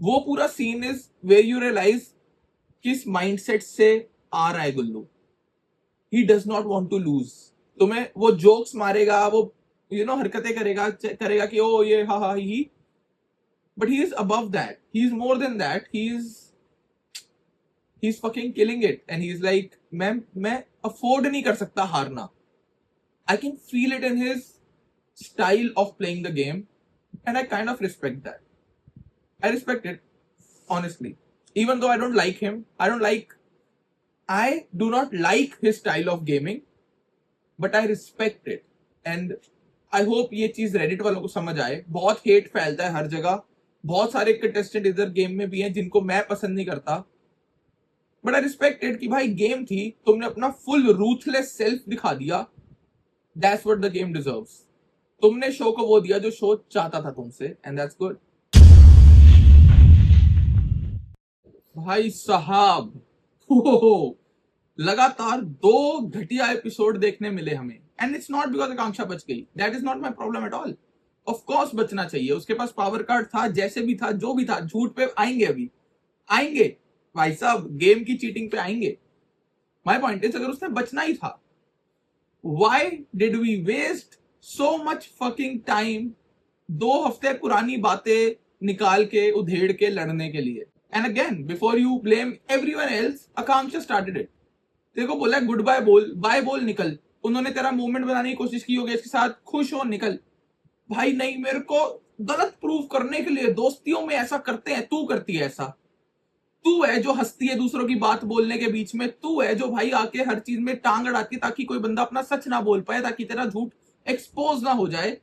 Speaker 1: वो पूरा scene is where you realize किस माइंडसेट से आ रहा है Gullu. He does not want to lose. तुम्हें वो जोक्स मारेगा, वो हरकतें करेगा कि ओ ये हा हा ही, but he is above that, he is more than that, he is fucking killing it and he's like मैं अफोर्ड नहीं कर सकता हारना। I can feel it in his style of playing the game and I kind of respect that. I respect it honestly, even though I don't like him, I do not like his style of gaming, but I respect it and I hope ये चीज Reddit वालों को समझ आए। बहुत hate फैलता है हर जगह, बहुत सारे कंटेस्टेंट इधर गेम में भी हैं जिनको मैं पसंद नहीं करता, बट आई रिस्पेक्टेड कि भाई गेम थी, तुमने अपना फुल रूथलेस सेल्फ दिखा दिया, that's what the game deserves. तुमने शो को वो दिया जो शो चाहता था तुमसे, एंड दैट्स गुड। भाई साहब, लगातार 2 घटिया एपिसोड देखने मिले हमें, एंड इट्स नॉट बिकॉज आकांक्षा बच गई, that is not my problem at all. Of course बचना चाहिए, उसके पास पावर कार्ड था, जैसे भी था, जो भी था, झूठ पे आएंगे, अभी आएंगे भाई साहब, गेम की चीटिंग पे आएंगे। माय पॉइंट इज, अगर उसने बचना ही था, why did we waste so much fucking time 2 हफ्ते पुरानी बातें निकाल के उधेड़ के लड़ने के लिए? And again before you blame everyone else, Akanksha started it. तेरे को बोला गुड बाय बोल, बाय बोल, निकल। उन्होंने तेरा मूवमेंट बनाने की कोशिश की होगी इसके साथ, खुश हो, निकल। भाई नहीं, मेरे को गलत प्रूव करने के लिए दोस्तियों में ऐसा करते हैं, तू करती है ऐसा, तू है जो हंसती है दूसरों की बात बोलने के बीच में, तू है जो भाई आके हर चीज में टांग अड़ाती है ताकि कोई बंदा अपना सच ना बोल पाए, ताकि तेरा झूठ एक्सपोज ना हो जाए।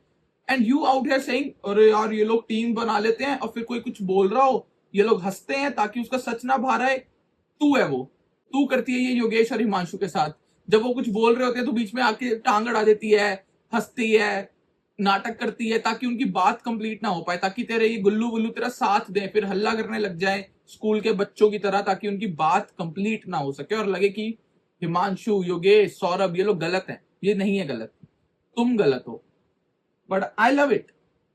Speaker 1: And you out here saying अरे यार ये लोग टीम बना लेते हैं, और फिर कोई कुछ बोल रहा हो ये लोग हंसते हैं ताकि उसका सच ना बाहर आए। तू है वो, तू करती है ये योगेश और हिमांशु के साथ। जब वो कुछ बोल रहे होते हैं तो बीच में आके टांग अड़ा देती है, हंसती है, नाटक करती है ताकि उनकी बात कंप्लीट ना हो पाए, ताकि तेरे ये गुल्लू गुल्लू तेरा साथ दे, फिर हल्ला करने लग जाए स्कूल के बच्चों की तरह, ताकि उनकी बात कंप्लीट ना हो सके और लगे कि हिमांशु, योगेश, सौरभ ये लोग गलत हैं। ये नहीं है गलत, तुम गलत हो। बट आई लव इट,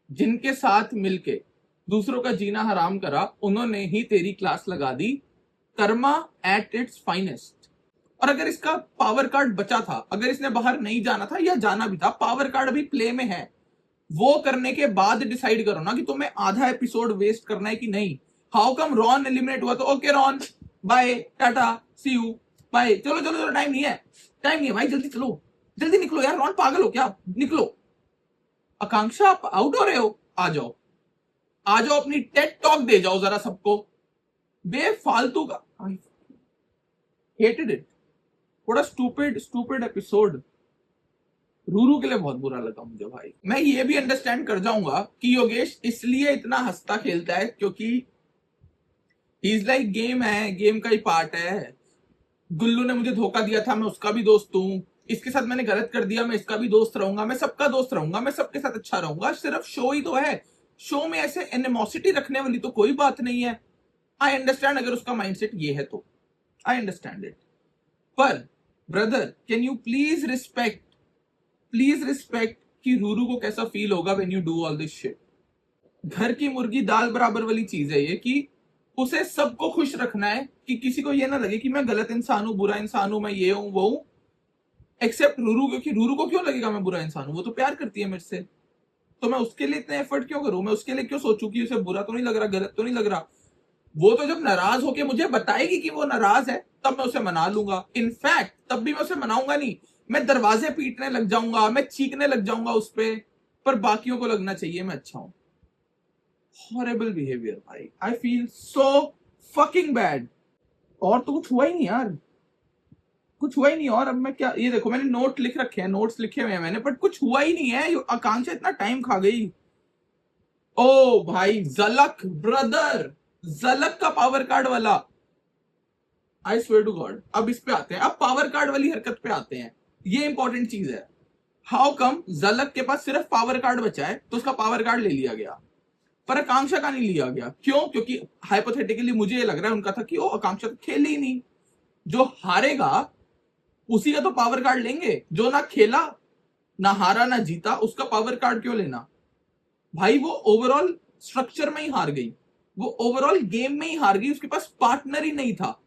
Speaker 1: जिनके साथ मिलके दूसरों का जीना हराम करा, उन्होंने ही तेरी क्लास लगा दी, कर्मा एट इट्स फाइनेस्ट। और अगर इसका पावर कार्ड बचा था, अगर इसने बाहर नहीं जाना था या जाना भी था, पावर कार्ड अभी प्ले में है, वो करने के बाद डिसाइड करो ना कि तुम्हें आधा एपिसोड वेस्ट करना है कि नहीं। हाउ कम रॉन एलिमिनेट हुआ तो okay Ron bye tata see you bye, चलो चलो चलो, टाइम नहीं है, टाइम नहीं है भाई, जल्दी चलो, जल्दी निकलो यार, रॉन पागल हो क्या, निकलो। आकांक्षा आप आउट हो रहे हो, आ जाओ, आ जाओ, अपनी टेड टॉक दे जाओ जरा सबको, बेफालतू का। हेटेड इट, थोड़ा स्टूपिड एपिसोड। रूरू के लिए बहुत बुरा लगा मुझे भाई। मैं ये भी अंडरस्टैंड कर जाऊंगा कि योगेश इसलिए इतना हंसता खेलता है क्योंकि इज लाइक गेम है, गेम का ही पार्ट है। गुल्लू ने मुझे धोखा दिया था, मैं उसका भी दोस्त हूं, इसके साथ मैंने गलत कर दिया, मैं इसका भी दोस्त रहूंगा, मैं सबका दोस्त रहूंगा, मैं सबके साथ अच्छा रहूंगा, सिर्फ शो ही तो है, शो में ऐसे एनिमोसिटी रखने वाली तो कोई बात नहीं है। आई अंडरस्टैंड अगर उसका माइंडसेट ये है तो, आई अंडरस्टैंड इट, पर brother can you please respect कि रूरू को कैसा फील होगा when you do all this shit. घर की मुर्गी दाल बराबर वाली चीज है ये, कि उसे सबको खुश रखना है, कि किसी को ये ना लगे कि मैं गलत इंसान हूं, बुरा इंसान हूं, मैं ये हूं वो हूं। एक्सेप्ट रूरू, क्योंकि रूरू को क्यों लगेगा मैं बुरा इंसान हूं, वो तो प्यार करती है मेरे से, तो मैं उसके लिए इतने एफर्ट क्यों करूं, मैं उसके लिए क्यों सोचूं कि उसे बुरा तो नहीं लग रहा, गलत तो नहीं लग रहा। वो तो जब नाराज होके मुझे बताएगी कि वो नाराज है तब मैं उसे मना लूंगा। इनफैक्ट तब भी मैं उसे मनाऊंगा नहीं, मैं दरवाजे पीटने लग जाऊंगा, मैं चीखने लग जाऊंगा उस पर बाकियों को लगना चाहिए मैं अच्छा हूं। हॉरेबल बिहेवियर भाई, I feel so fucking bad. और तो कुछ हुआ ही नहीं यार, कुछ हुआ ही नहीं। और अब मैं क्या, ये देखो मैंने नोट लिख रखे हैं, नोट्स लिखे हुए हैं मैंने, बट कुछ हुआ ही नहीं है। आकांक्षा इतना टाइम खा गई। ओ भाई जलक ब्रदर, जलक का पावर कार्ड वाला, आई स्वेयर टू गॉड। अब इस पे आते हैं, अब पावर कार्ड वाली हरकत पे आते हैं, ये इंपॉर्टेंट चीज है। हाउ कम जलक के पास सिर्फ पावर कार्ड बचा है तो उसका पावर कार्ड ले लिया गया, पर आकांक्षा का नहीं लिया गया। क्यों? क्योंकि हाइपोथेटिकली मुझे ये लग रहा है उनका था कि वो आकांक्षा तो खेल ही नहीं, जो हारेगा उसी का तो पावर कार्ड लेंगे, जो ना खेला ना हारा ना जीता उसका पावर कार्ड क्यों लेना। भाई वो ओवरऑल स्ट्रक्चर में ही हार गई, वो ओवरऑल गेम में ही हार गई, उसके पास पार्टनर ही नहीं था।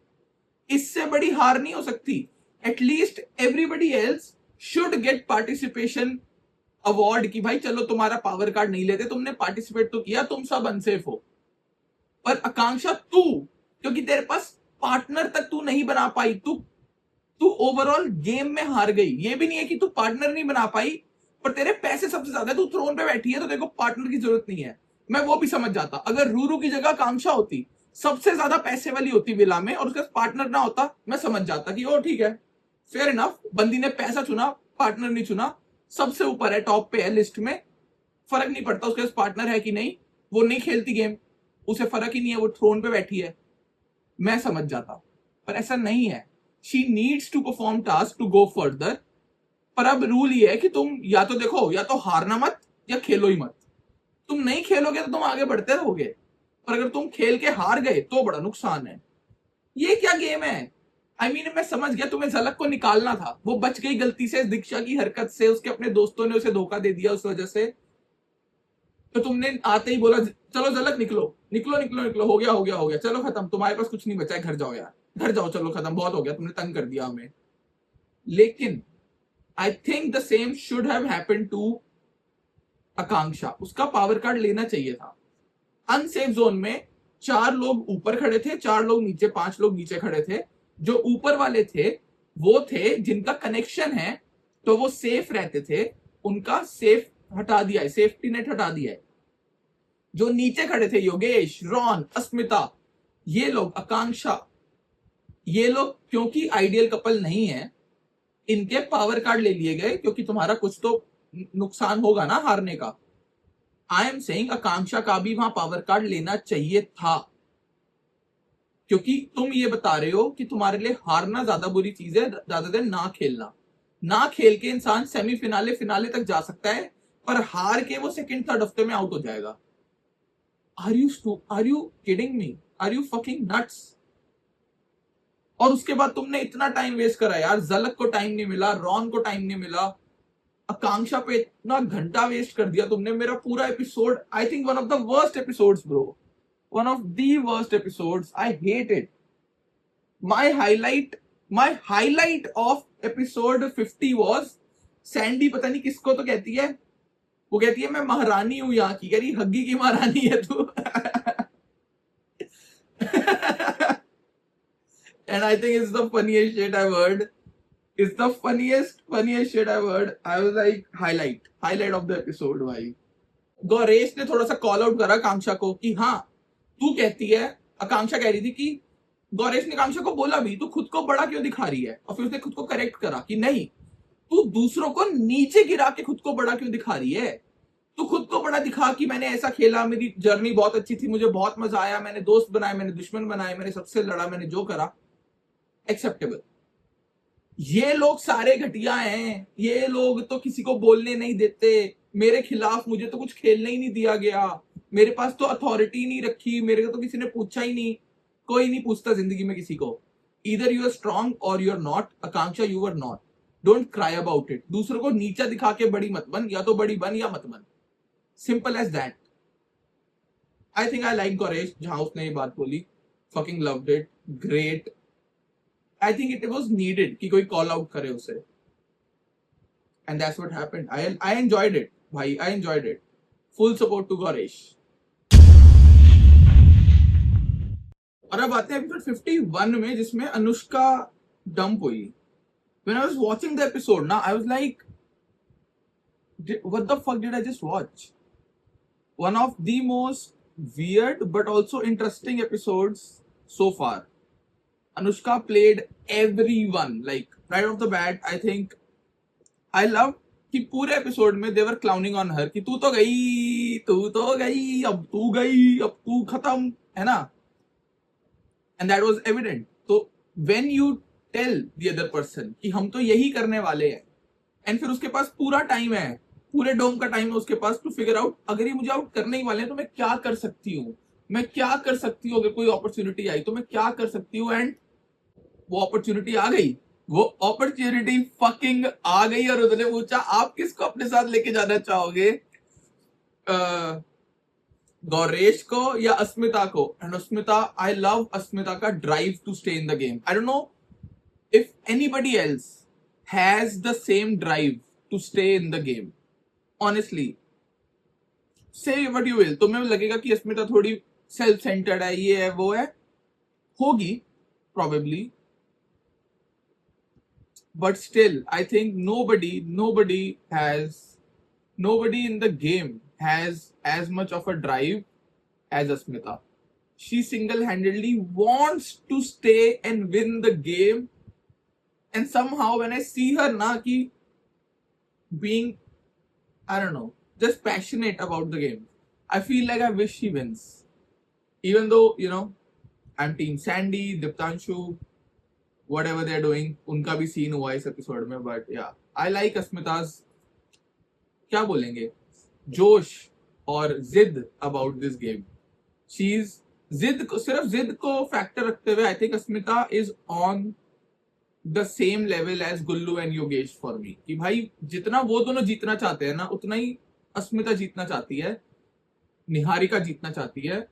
Speaker 1: इससे बड़ी हार नहीं हो सकती। At least everybody else should get participation award कि भाई चलो तुम्हारा पावर कार्ड नहीं लेते, तुमने पार्टिसिपेट तो किया, तुम सब अनसेफ हो। पर आकांक्षा तू, क्योंकि तेरे पास पार्टनर तक तू नहीं बना पाई, तू ओवरऑल गेम में हार गई। ये भी नहीं है कि तू पार्टनर नहीं बना पाई, पर तेरे पैसे सबसे ज्यादा है, तू थ्रोन पे बैठी है तो तेरे को पार्टनर की जरूरत नहीं है। मैं वो भी समझ जाता, अगर रूरू की जगह आकांक्षा होती, सबसे ज्यादा पैसे वाली होती विला में, और उसका पार्टनर ना होता, मैं समझ जाता कि ओ ठीक है, फेयर इनफ, बंदी ने पैसा चुना, पार्टनर नहीं चुना, सबसे ऊपर है, टॉप पे है लिस्ट में, फर्क नहीं पड़ता उसके पास पार्टनर है कि नहीं, वो नहीं खेलती गेम, उसे फर्क ही नहीं है, वो थ्रोन पे बैठी है, मैं समझ जाता। पर ऐसा नहीं है, she needs to perform task to go further. पर अब रूल ये है कि तुम या तो देखो, या तो हारना मत या खेलो ही मत। तुम नहीं खेलोगे तो तुम आगे बढ़ते रहोगे, पर अगर तुम खेल के हार गए तो बड़ा नुकसान है। ये क्या गेम है? आई मीन मैं समझ गया तुम्हें झलक को निकालना था, वो बच गई गलती से दीक्षा की हरकत से, उसके अपने दोस्तों ने उसे धोखा दे दिया उस वजह से, तो तुमने आते ही बोला चलो झलक निकलो निकलो निकलो निकलो, हो गया हो गया हो गया, चलो खत्म, तुम्हारे पास कुछ नहीं बचा है, घर जाओ यार, घर जाओ, चलो खत्म, बहुत हो गया, तुमने तंग कर दिया हमें। लेकिन I think the same should have happened to Akanksha, उसका पावर कार्ड लेना चाहिए था। अनसेफ जोन में 4 लोग ऊपर खड़े थे, 4 लोग नीचे, 5 लोग नीचे खड़े थे। जो ऊपर वाले थे वो थे जिनका कनेक्शन है, तो वो सेफ रहते थे, उनका सेफ हटा दिया है, सेफ्टी नेट हटा दिया है। जो नीचे खड़े थे, योगेश, रॉन, अस्मिता, ये लोग, आकांक्षा, ये लोग क्योंकि आइडियल कपल नहीं है, इनके पावर कार्ड ले लिए गए, क्योंकि तुम्हारा कुछ तो नुकसान होगा ना हारने का। आई एम सेइंग आकांक्षा का भी वहां पावर कार्ड लेना चाहिए था, क्योंकि तुम ये बता रहे हो कि तुम्हारे लिए हारना ज्यादा बुरी चीज है ज्यादा देर ना खेलना। ना खेल के इंसान सेमीफिनाले फिनाले तक जा सकता है, पर हार के वो सेकंड थर्ड हफ्ते में आउट हो जाएगा। Are you kidding me? Are you fucking nuts? और उसके बाद तुमने इतना टाइम वेस्ट करा यार, झलक को टाइम नहीं मिला, रॉन को टाइम नहीं मिला, आकांक्षा पे इतना घंटा वेस्ट कर दिया तुमने। मेरा पूरा episode, I think one of the worst episodes bro, one of the worst episodes, I hate it. My highlight of episode 50 was Sandy, पता नहीं किसको तो कहती है, वो कहती है मैं महारानी हूं यहाँ की, कह रही हग्गी की महारानी है तू। And I think it's the funniest shit I've heard. It's the funniest shit I've heard. I was like, highlight of the episode भाई। गौरेश ने थोड़ा सा कॉल आउट करा आकांक्षा को कि हाँ तू कहती है, आकांक्षा कह रही थी कि, गौरेश ने आकांक्षा को बोला भी तू खुद को बड़ा क्यों दिखा रही है, और फिर उसने खुद को करेक्ट करा कि नहीं, तू दूसरों को नीचे गिरा के खुद को बड़ा क्यों दिखा रही है। तू खुद को बड़ा दिखा कि मैंने ऐसा खेला, मेरी जर्नी बहुत अच्छी थी, मुझे बहुत मजा आया, मैंने दोस्त बनाए, मैंने दुश्मन बनाए, मैंने सबसे लड़ा, मैंने जो करा, एक्सेप्टेबल। ये लोग सारे घटिया हैं, ये लोग तो किसी को बोलने नहीं देते, मेरे खिलाफ मुझे तो कुछ खेलने ही नहीं दिया गया, मेरे पास तो अथॉरिटी नहीं रखी, मेरे को तो किसी ने पूछा ही नहीं, कोई नहीं पूछता जिंदगी में किसी को। ईदर यू आर स्ट्रॉन्ग और you are not. Akanksha you are not, don't cry about it. दूसरों को नीचा दिखा के बड़ी मत बन, या तो बड़ी बन या मत बन, simple as that. I think I like Gauresh जहां उसने ये बात बोली, fucking loved it, great. I think it was needed कि कोई कॉल आउट करे उसे। and that's what happened. I enjoyed it, bhai. I enjoyed it. Full support to Gaurish. और अब आते हैं एपिसोड 51 में, जिसमें अनुष्का डंप हुई. When I was watching the episode, ना, I was like, what the fuck did I just watch? One of the most weird but also interesting episodes so far. Anushka played everyone, like right off the bat. I think I love कि पूरे episode में they were clowning on her कि तू तो गई, अब तू गई, अब तू खत्म, है ना? And that was evident. तो when you tell the other person कि हम तो यही करने वाले हैं, and फिर उसके पास पूरा टाइम है, पूरे डोम का टाइम है उसके पास टू फिगर आउट, अगर ये मुझे आउट करने ही वाले हैं तो मैं क्या कर सकती हूँ, अगर कोई अपॉर्चुनिटी आई तो मैं क्या कर सकती हूँ. एंड वो अपॉर्चुनिटी आ गई, वो अपॉर्चुनिटी फकिंग आ गई. और उसने पूछा आप किसको अपने साथ लेके जाना चाहोगे, गौरेश को या अस्मिता को. And Asmita, I love Asmita का drive to stay in the game. I don't know if anybody else has the same drive to stay in the game. Honestly, say what you will, तुम्हें लगेगा कि अस्मिता थोड़ी सेल्फ सेंटर्ड है, ये है वो है, होगी probably, but still I think nobody in the game has as much of a drive as Asmita. She single-handedly wants to stay and win the game, and somehow when I see her na ki being, I don't know, just passionate about the game, I feel like I wish she wins, even though, you know, I'm team Sandy, Diptanshu, whatever they're doing, उनका भी scene हुआ इस episode में. But या, I like अस्मिताज, क्या बोलेंगे, जोश और जिद अबाउट दिस गेम. शीज सिर्फ जिद को फैक्टर रखते हुए, I think Asmita is on the same level as Gullu and Yogesh for me. कि भाई जितना वो दोनों जीतना चाहते हैं ना, उतना ही अस्मिता जीतना चाहती है, निहारिका जीतना चाहती है.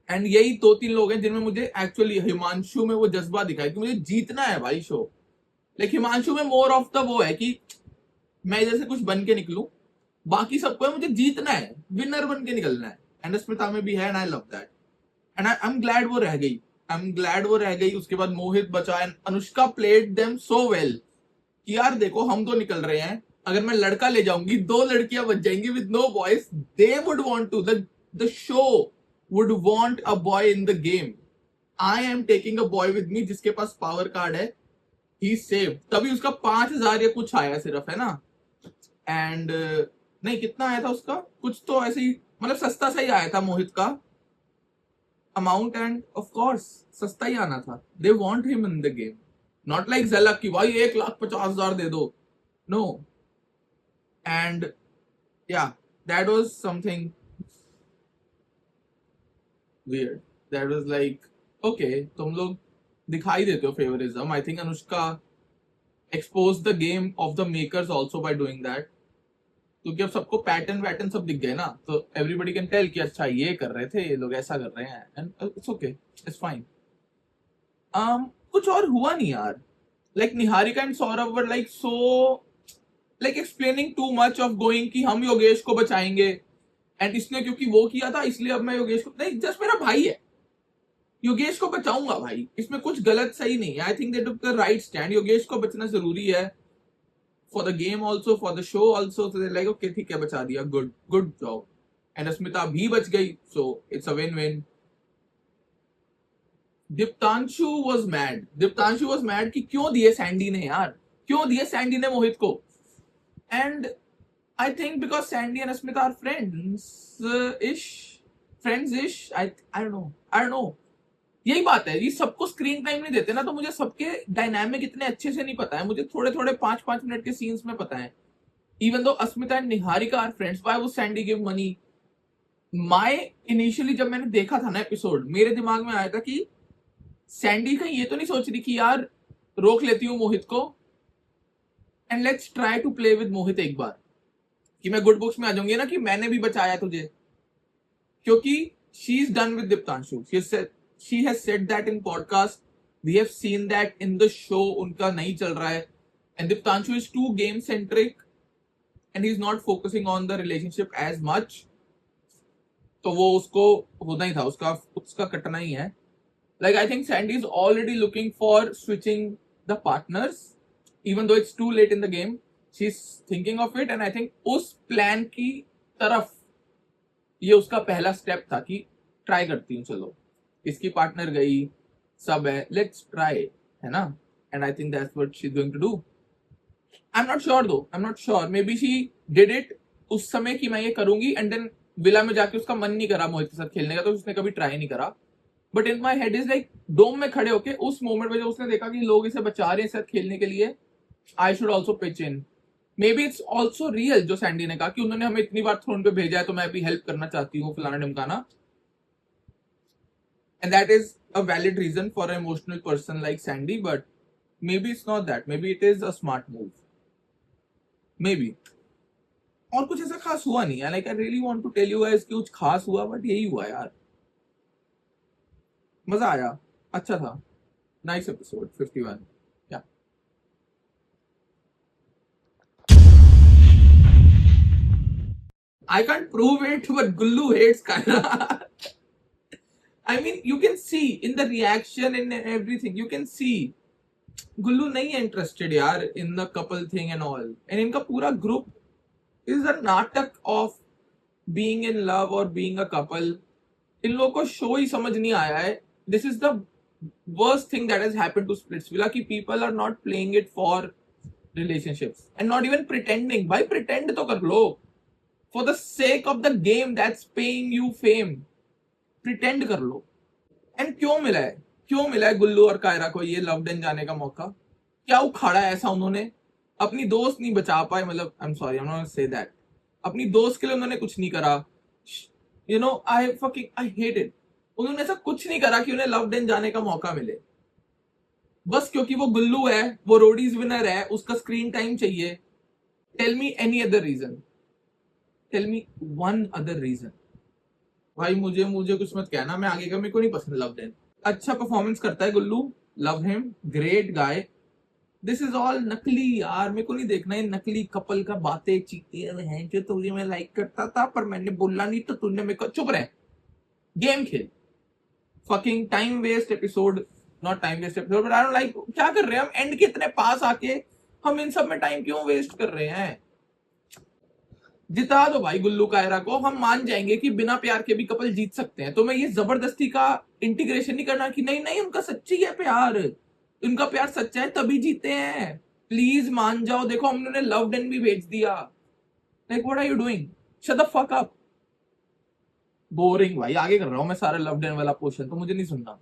Speaker 1: एंड यही 2-3 लोग हैं जिनमें मुझे एक्चुअली, हिमांशु में वो जज्बा दिखाई कि मुझे जीतना है भाई शो. लाइक हिमांशु में मोर ऑफ द वो है कि मैं इधर से कुछ बन के निकलूं, बाकी सबको है मुझे जीतना है, विनर बन के निकलना है. एंड अस्मिता में भी है, and I love that. And I am glad वो रह गई. उसके बाद मोहित बचा, and Anushka played them so well कि यार देखो हम तो निकल रहे हैं, अगर मैं लड़का ले जाऊंगी 2 लड़कियां बच जाएंगी with no boys. They would want to, the show would want a boy in the game. I am taking a boy with me जिसके पास पावर कार्ड है. He's saved. तभी उसका 5,000 या कुछ आया सिर्फ, है ना. एंड नहीं, कितना आया था उसका, कुछ तो ऐसे ही, मतलब सस्ता सा ही आया था मोहित का अमाउंट. एंड ऑफ कोर्स सस्ता ही आना था. They want him in the game, not like झलक की भाई 1,50,000 दे दो. No. And yeah, that was something weird. That was like, okay, तुम लोग दिखाई देते हो favouritism. I think Anushka exposed the game of the makers also by doing that. क्योंकि अब सबको पैटर्न सब दिख गए ना, तो everybody can tell कि अच्छा ये कर रहे थे, ये लोग ऐसा कर रहे हैं, and it's okay, it's fine. कुछ और हुआ नहीं यार. Like Niharika and Saurabh were like so like explaining too much of going कि हम योगेश को बचाएंगे, एंड इसने क्योंकि वो किया था इसलिए अब मैं योगेश को नहीं, जस्ट मेरा भाई है, योगेश को बचाऊंगा भाई, इसमें कुछ गलत सही नहीं है. आई think they took the right stand. Yogesh को बचना जरूरी है for the game also, for the show also. Like okay ठीक है, बचा दिया, गुड जॉब. एंड अस्मिता भी बच गई, so it's a win win. Diptanshu was mad कि क्यों दिए सैंडी ने यार, क्यों दिए सैंडी ने मोहित को. And I think because Sandy and Asmita are friends-ish. I don't know. यही बात है, ये सबको स्क्रीन टाइम नहीं देते ना, तो मुझे सबके डायनामिक इतने अच्छे से नहीं पता है. मुझे थोड़े 5-5 मिनट के सीन्स में पता है. Even though Asmita and Niharika are friends, why would Sandy give money? Initially जब मैंने देखा था ना एपिसोड, मेरे दिमाग में आया था कि सैंडी कहीं ये तो नहीं सोच रही कि यार रोक लेती हूँ मोहित को, and let's try to play with Mohit एक बार, कि मैं गुड बुक्स में आ जाऊंगी ना कि मैंने भी बचाया तुझे. क्योंकि she is done with Diptanshu. She has said that in podcast. We have seen that in the show. उनका नहीं चल रहा है. And Diptanshu is too game centric and he's not focusing on the relationship as much. तो वो उसको होना ही था, उसका कटना ही है. Like I think Sandy is already looking for switching the partners, even though it's too late in the game. She's thinking of it, and I think उस plan की तरफ ये उसका पहला स्टेप था कि ट्राई करती हूँ, चलो इसकी पार्टनर गई, सब है, लेट्स ट्राई, है ना. And I think that's what she is going to do. I am not sure though, I am not sure, maybe she did it उस समय कि मैं ये करूंगी, एंड देन विला में जाके उसका मन नहीं करा मोहित के साथ खेलने का, तो उसने कभी ट्राई नहीं करा. But in my head is like dome में खड़े होके उस मोमेंट में जब उसने देखा कि लोग इसे बचा रहे हैं साथ खेलने के लिए, I should also pitch in. May be it's also real जो सैंडी ने कहा कि उन्होंने हमें इतनी बार थ्रोन पे भेजा है तो मैं भी हेल्प करना चाहती हूँ, फलाना ढिमकाना. And that is a valid reason for a emotional person like Sandy, but maybe it's not that, maybe it is a smart move, maybe. और कुछ ऐसा खास हुआ नहीं है. Like I really want to tell you guys कि कुछ खास हुआ, बट यही हुआ यार. मजा आया, अच्छा था. Nice episode 51. या I can't prove it, but Gullu hates Kaira. I mean, you can see in the reaction and everything, you can see Gullu नहीं है interested यार in the couple thing and all. And इनका पूरा group is a नाटक of being in love or being a couple. इन लोगों को show ही समझ नहीं आया है. This is the worst thing that has happened to Splitsvilla कि people are not playing it for relationships and not even pretending. भाई pretend तो कर लो. For the sake of the game that's paying you fame, pretend कर लो. And क्यों मिला है गुल्लू और कायरा को ये लव डेन जाने का मौका? क्या उखाड़ा है ऐसा उन्होंने? अपनी दोस्त नहीं बचा पाए, मतलब आई am sorry, I am not say that, अपनी दोस्त के लिए उन्होंने कुछ नहीं करा. You know, I hate it. उन्होंने ऐसा कुछ नहीं करा कि उन्हें लव डेन जाने का मौका मिले. बस क्योंकि वो गुल्लू है, वो रोडीज विनर है, उसका स्क्रीन टाइम चाहिए. Tell me any other reason, tell me one other reason. भाई मुझे कुछ मत कहना, मैं आगे का मेरे को नहीं पसंद लव डेन. अच्छा परफॉर्मेंस करता है Gullu, love him, great guy. This is all नकली यार, मेरे को नहीं देखना है नकली कपल का बातें चीखती हैं जो तुझे मैं लाइक करता था पर मैंने बोला नहीं तो तूने मेरे को. चुप रहे, गेम खेल. Fucking time waste episode, not time waste episode, but I don't like. क्या कर रहे हैं हम एंड के इतने पास आके, हम इन सब में टाइम क्यों वेस्ट कर रहे हैं? जिता दो भाई गुल्लू कायरा को, हम मान जाएंगे कि बिना प्यार के भी कपल जीत सकते हैं. तो मैं ये जबरदस्ती का इंटीग्रेशन नहीं करना कि नहीं उनका सच्ची है प्यार, उनका प्यार सच्चा है तभी जीते हैं. प्लीज मान जाओ. देखो हम उन्होंने लव डेन भी भेज दिया. Like what are you doing? Shut the fuck up. Boring भाई. आगे कर रहा हूं मैं सारा लव डेन वाला पोर्शन, तो मुझे नहीं सुनना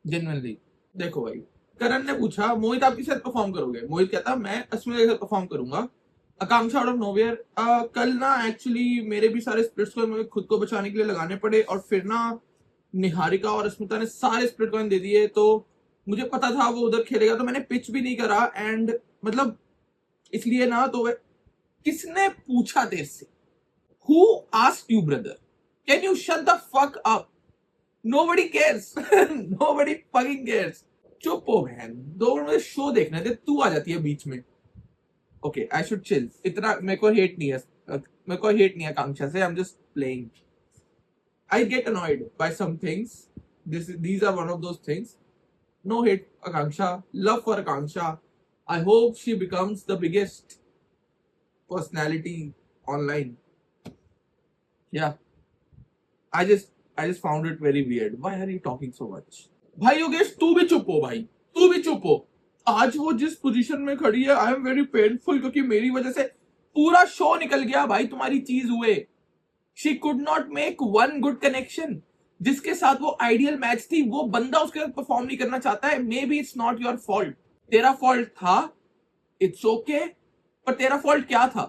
Speaker 1: जेन्युइनली. देखो भाई, करण ने पूछा मोहित आप किस साथ परफॉर्म करोगे? मोहित कहता मैं अस्मिता के साथ परफॉर्म करूंगा. आकांक्षा आउट ऑफ नोवेयर. कल ना एक्चुअली मेरे भी सारे स्प्लिट्स को मुझे खुद को बचाने के लिए लगाने पड़े, और फिर ना निहारिका और अस्मिता ने सारे स्प्लिट कॉइन दे दिए, तो मुझे पता था वो उधर खेलेगा, तो मैंने पिच भी नहीं करा. एंड मतलब इसलिए ना, तो किसने पूछा तेरे से? Who asked you brother? Can you shut the fuck up? Nobody cares. Nobody fucking cares. चुप हो बहन, 2 मिनट मुझे शो देखने दे, तू आ जाती है बीच में. Okay I should chill. इतना मेरे को हेट नहीं है आकांक्षा से. I am just playing. I get annoyed by some things. These are one of those things. No hate Akanksha, love for Akanksha. I hope she becomes the biggest personality online. Yeah, I just found it very weird. Why are you talking so much? भाई योगेश तू भी चुप हो भाई, तू भी चुप हो. आज वो जिस पोजीशन में खड़ी है, आई एम वेरी पेनफुल, क्योंकि मेरी वजह से पूरा शो निकल गया भाई. तुम्हारी चीज हुए. She could not make one good connection. जिसके साथ वो आइडियल मैच थी, वो बंदा उसके साथ परफॉर्म नहीं करना चाहता है. May be it's not your fault. तेरा फॉल्ट था, इट्स ओके. पर तेरा फॉल्ट क्या था?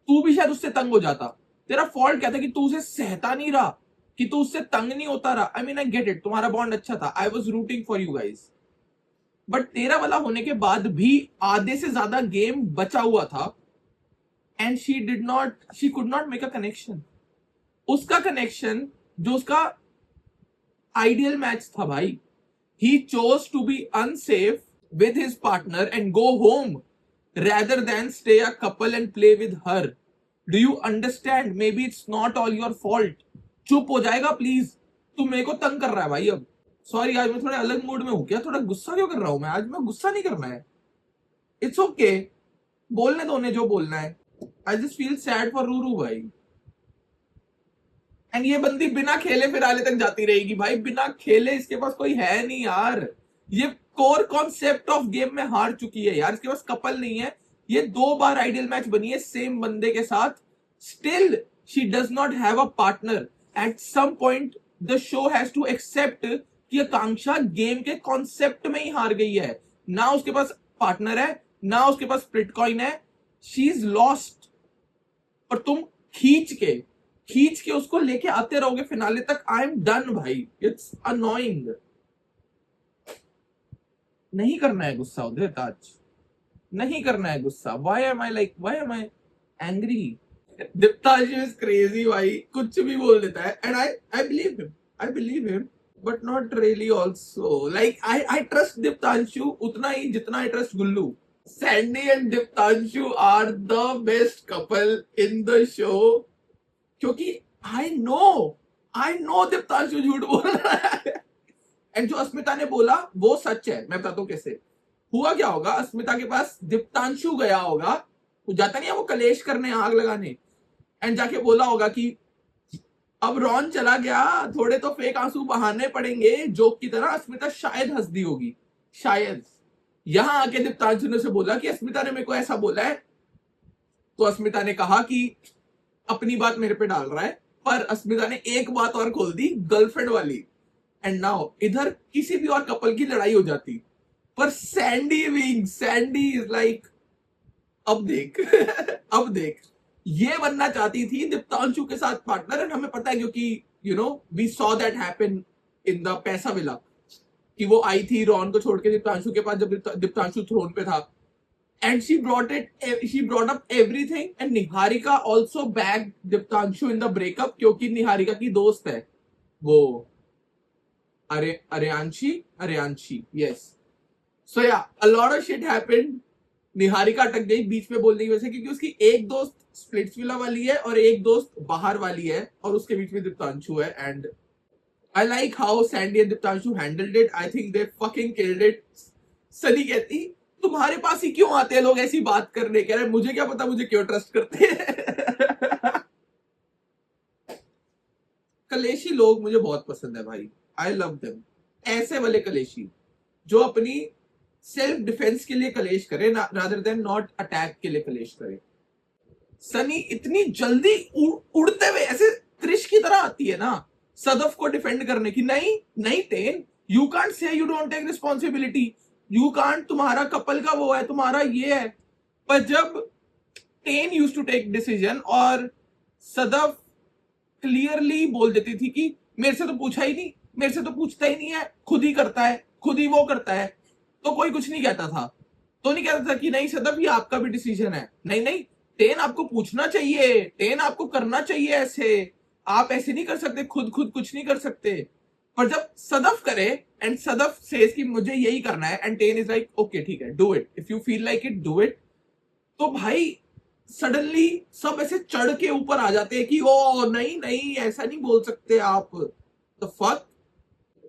Speaker 1: तू भी शायद उससे तंग हो जाता. तेरा फॉल्ट क्या था कि तू उसे सहता नहीं रहा, कि तू उससे तंग नहीं होता रहा. आई मीन आई गेट इट, तुम्हारा बॉन्ड अच्छा था. I was rooting for you guys. But तेरा वाला होने के बाद भी आधे से ज्यादा गेम बचा हुआ था. And she could not make a connection. उसका कनेक्शन जो उसका आइडियल मैच था भाई, he chose to be unsafe with his partner and go home. rather than stay a couple and play with her. Do you understand? Maybe it's not all your fault. चुप हो जाएगा please, तू मेरे को तंग कर रहा है भाई अब. सॉरी, आज मैं थोड़ा अलग मूड में हूं. क्या थोड़ा गुस्सा क्यों कर रहा हूं मैं आज? मैं गुस्सा नहीं करना है. इट्स ओके, बोलने दो उन्हें जो बोलना है. I just feel sad for Ruru भाई. एंड ये बंदी बिना खेले फिनाले तक जाती रहेगी भाई. बिना खेले इसके पास कोई है नहीं यार. ये कोर कॉन्सेप्ट ऑफ गेम में हार चुकी है यार. इसके पास कपल नहीं है. ये 2 बार आइडियल मैच बनी है सेम बंदे के साथ. Still she does not have a partner. At some point the show has to accept कि आकांक्षा गेम के कॉन्सेप्ट में ही हार गई है. ना उसके पास पार्टनर है, ना उसके पास स्प्लिट कॉइन है. She is lost. और तुम खींच के उसको लेके आते रहोगे फिनाले तक. आई एम डन भाई. It's annoying. नहीं करना है गुस्सा उधर ताज, नहीं करना है गुस्सा. Why am I angry? Deeptanshu is crazy भाई. कुछ भी बोल देता है and I believe him but not really also. Like I trust Deeptanshu उतना ही जितना I trust Gullu. Sandy and Deeptanshu are the best couple in the show. क्योंकि आई नो दीप्तांशु झूठ बोल रहा है. एंड जो अस्मिता ने बोला वो सच है. मैं बताता हूँ कैसे हुआ. क्या होगा, अस्मिता के पास दीप्तांशु गया होगा. वो जाता नहीं है वो कलेश करने, आग लगाने. एंड जाके बोला होगा कि अब रॉन चला गया, थोड़े तो फेक आंसू बहाने पड़ेंगे जोक की तरह. अस्मिता शायद हंस दी होगी, शायद. यहां आके दीप्तांशु ने उसे बोला कि अस्मिता ने मेरे को ऐसा बोला है. तो अस्मिता ने कहा कि अपनी बात मेरे पे डाल रहा है. पर अस्मिता ने एक बात और खोल दी, गर्लफ्रेंड वाली. एंड नाउ इधर किसी भी और कपल की लड़ाई हो जाती. पर सैंडी इज लाइक अब देख अब देख. ये बनना चाहती थी दीप्तांशु के साथ पार्टनर. एंड हमें पता है क्योंकि we saw that happen in the Paisa villa कि वो आई थी रॉन को छोड़ के दीप्तांशु के पास जब दीप्तांशु थ्रोन पे था. And she brought up everything. And Niharika also bag Diptanshu in the breakup क्योंकि निहारिका की दोस्त है वो अरियांशी. यस. सो या अ lot of shit happened. Niharika अटक गई बीच में बोलने की वजह से क्योंकि उसकी एक दोस्त स्प्लिट्सविला वाली है और एक दोस्त बाहर वाली है और उसके बीच में दीप्तांशु है. And I like how Sandy and Diptanshu handled it. I think they fucking killed it. Sunny कहती तुम्हारे पास ही क्यों आते हैं लोग ऐसी बात करने. कह रहे मुझे क्या पता मुझे क्यों ट्रस्ट करते हैं. कलेशी लोग मुझे बहुत पसंद है भाई. I love them. ऐसे वाले कलेशी जो अपनी सेल्फ डिफेंस के लिए कलेश करे रादर देन नॉट अटैक के लिए कलेश करे. सनी इतनी जल्दी उड़ते हुए ऐसे त्रिश की तरह आती है ना सदफ को डिफेंड करने की. नहीं Ten, you can't say you don't take responsibility. You can't, तुम्हारा कपल का वो है, तुम्हारा ये है. पर जब Ten use to take decision और सदफ क्लियरली बोल देती थी कि मेरे से तो पूछा ही नहीं, मेरे से तो पूछता ही नहीं है, खुद ही करता है, खुद ही वो करता है, तो कोई कुछ नहीं कहता था. तो नहीं कहता था कि नहीं सदफ ये आपका भी डिसीजन है. नहीं टेन आपको पूछना चाहिए, टेन आपको करना चाहिए ऐसे. आप ऐसे नहीं कर सकते, खुद कुछ नहीं कर सकते. पर जब सदफ करे एंड सदफ सेज कि मुझे यही करना है and ten is like okay ठीक है do it, if you feel like it do it. तो भाई सडनली सब ऐसे चढ़ के ऊपर आ जाते हैं कि ओ नहीं ऐसा नहीं बोल सकते आप. The fuck.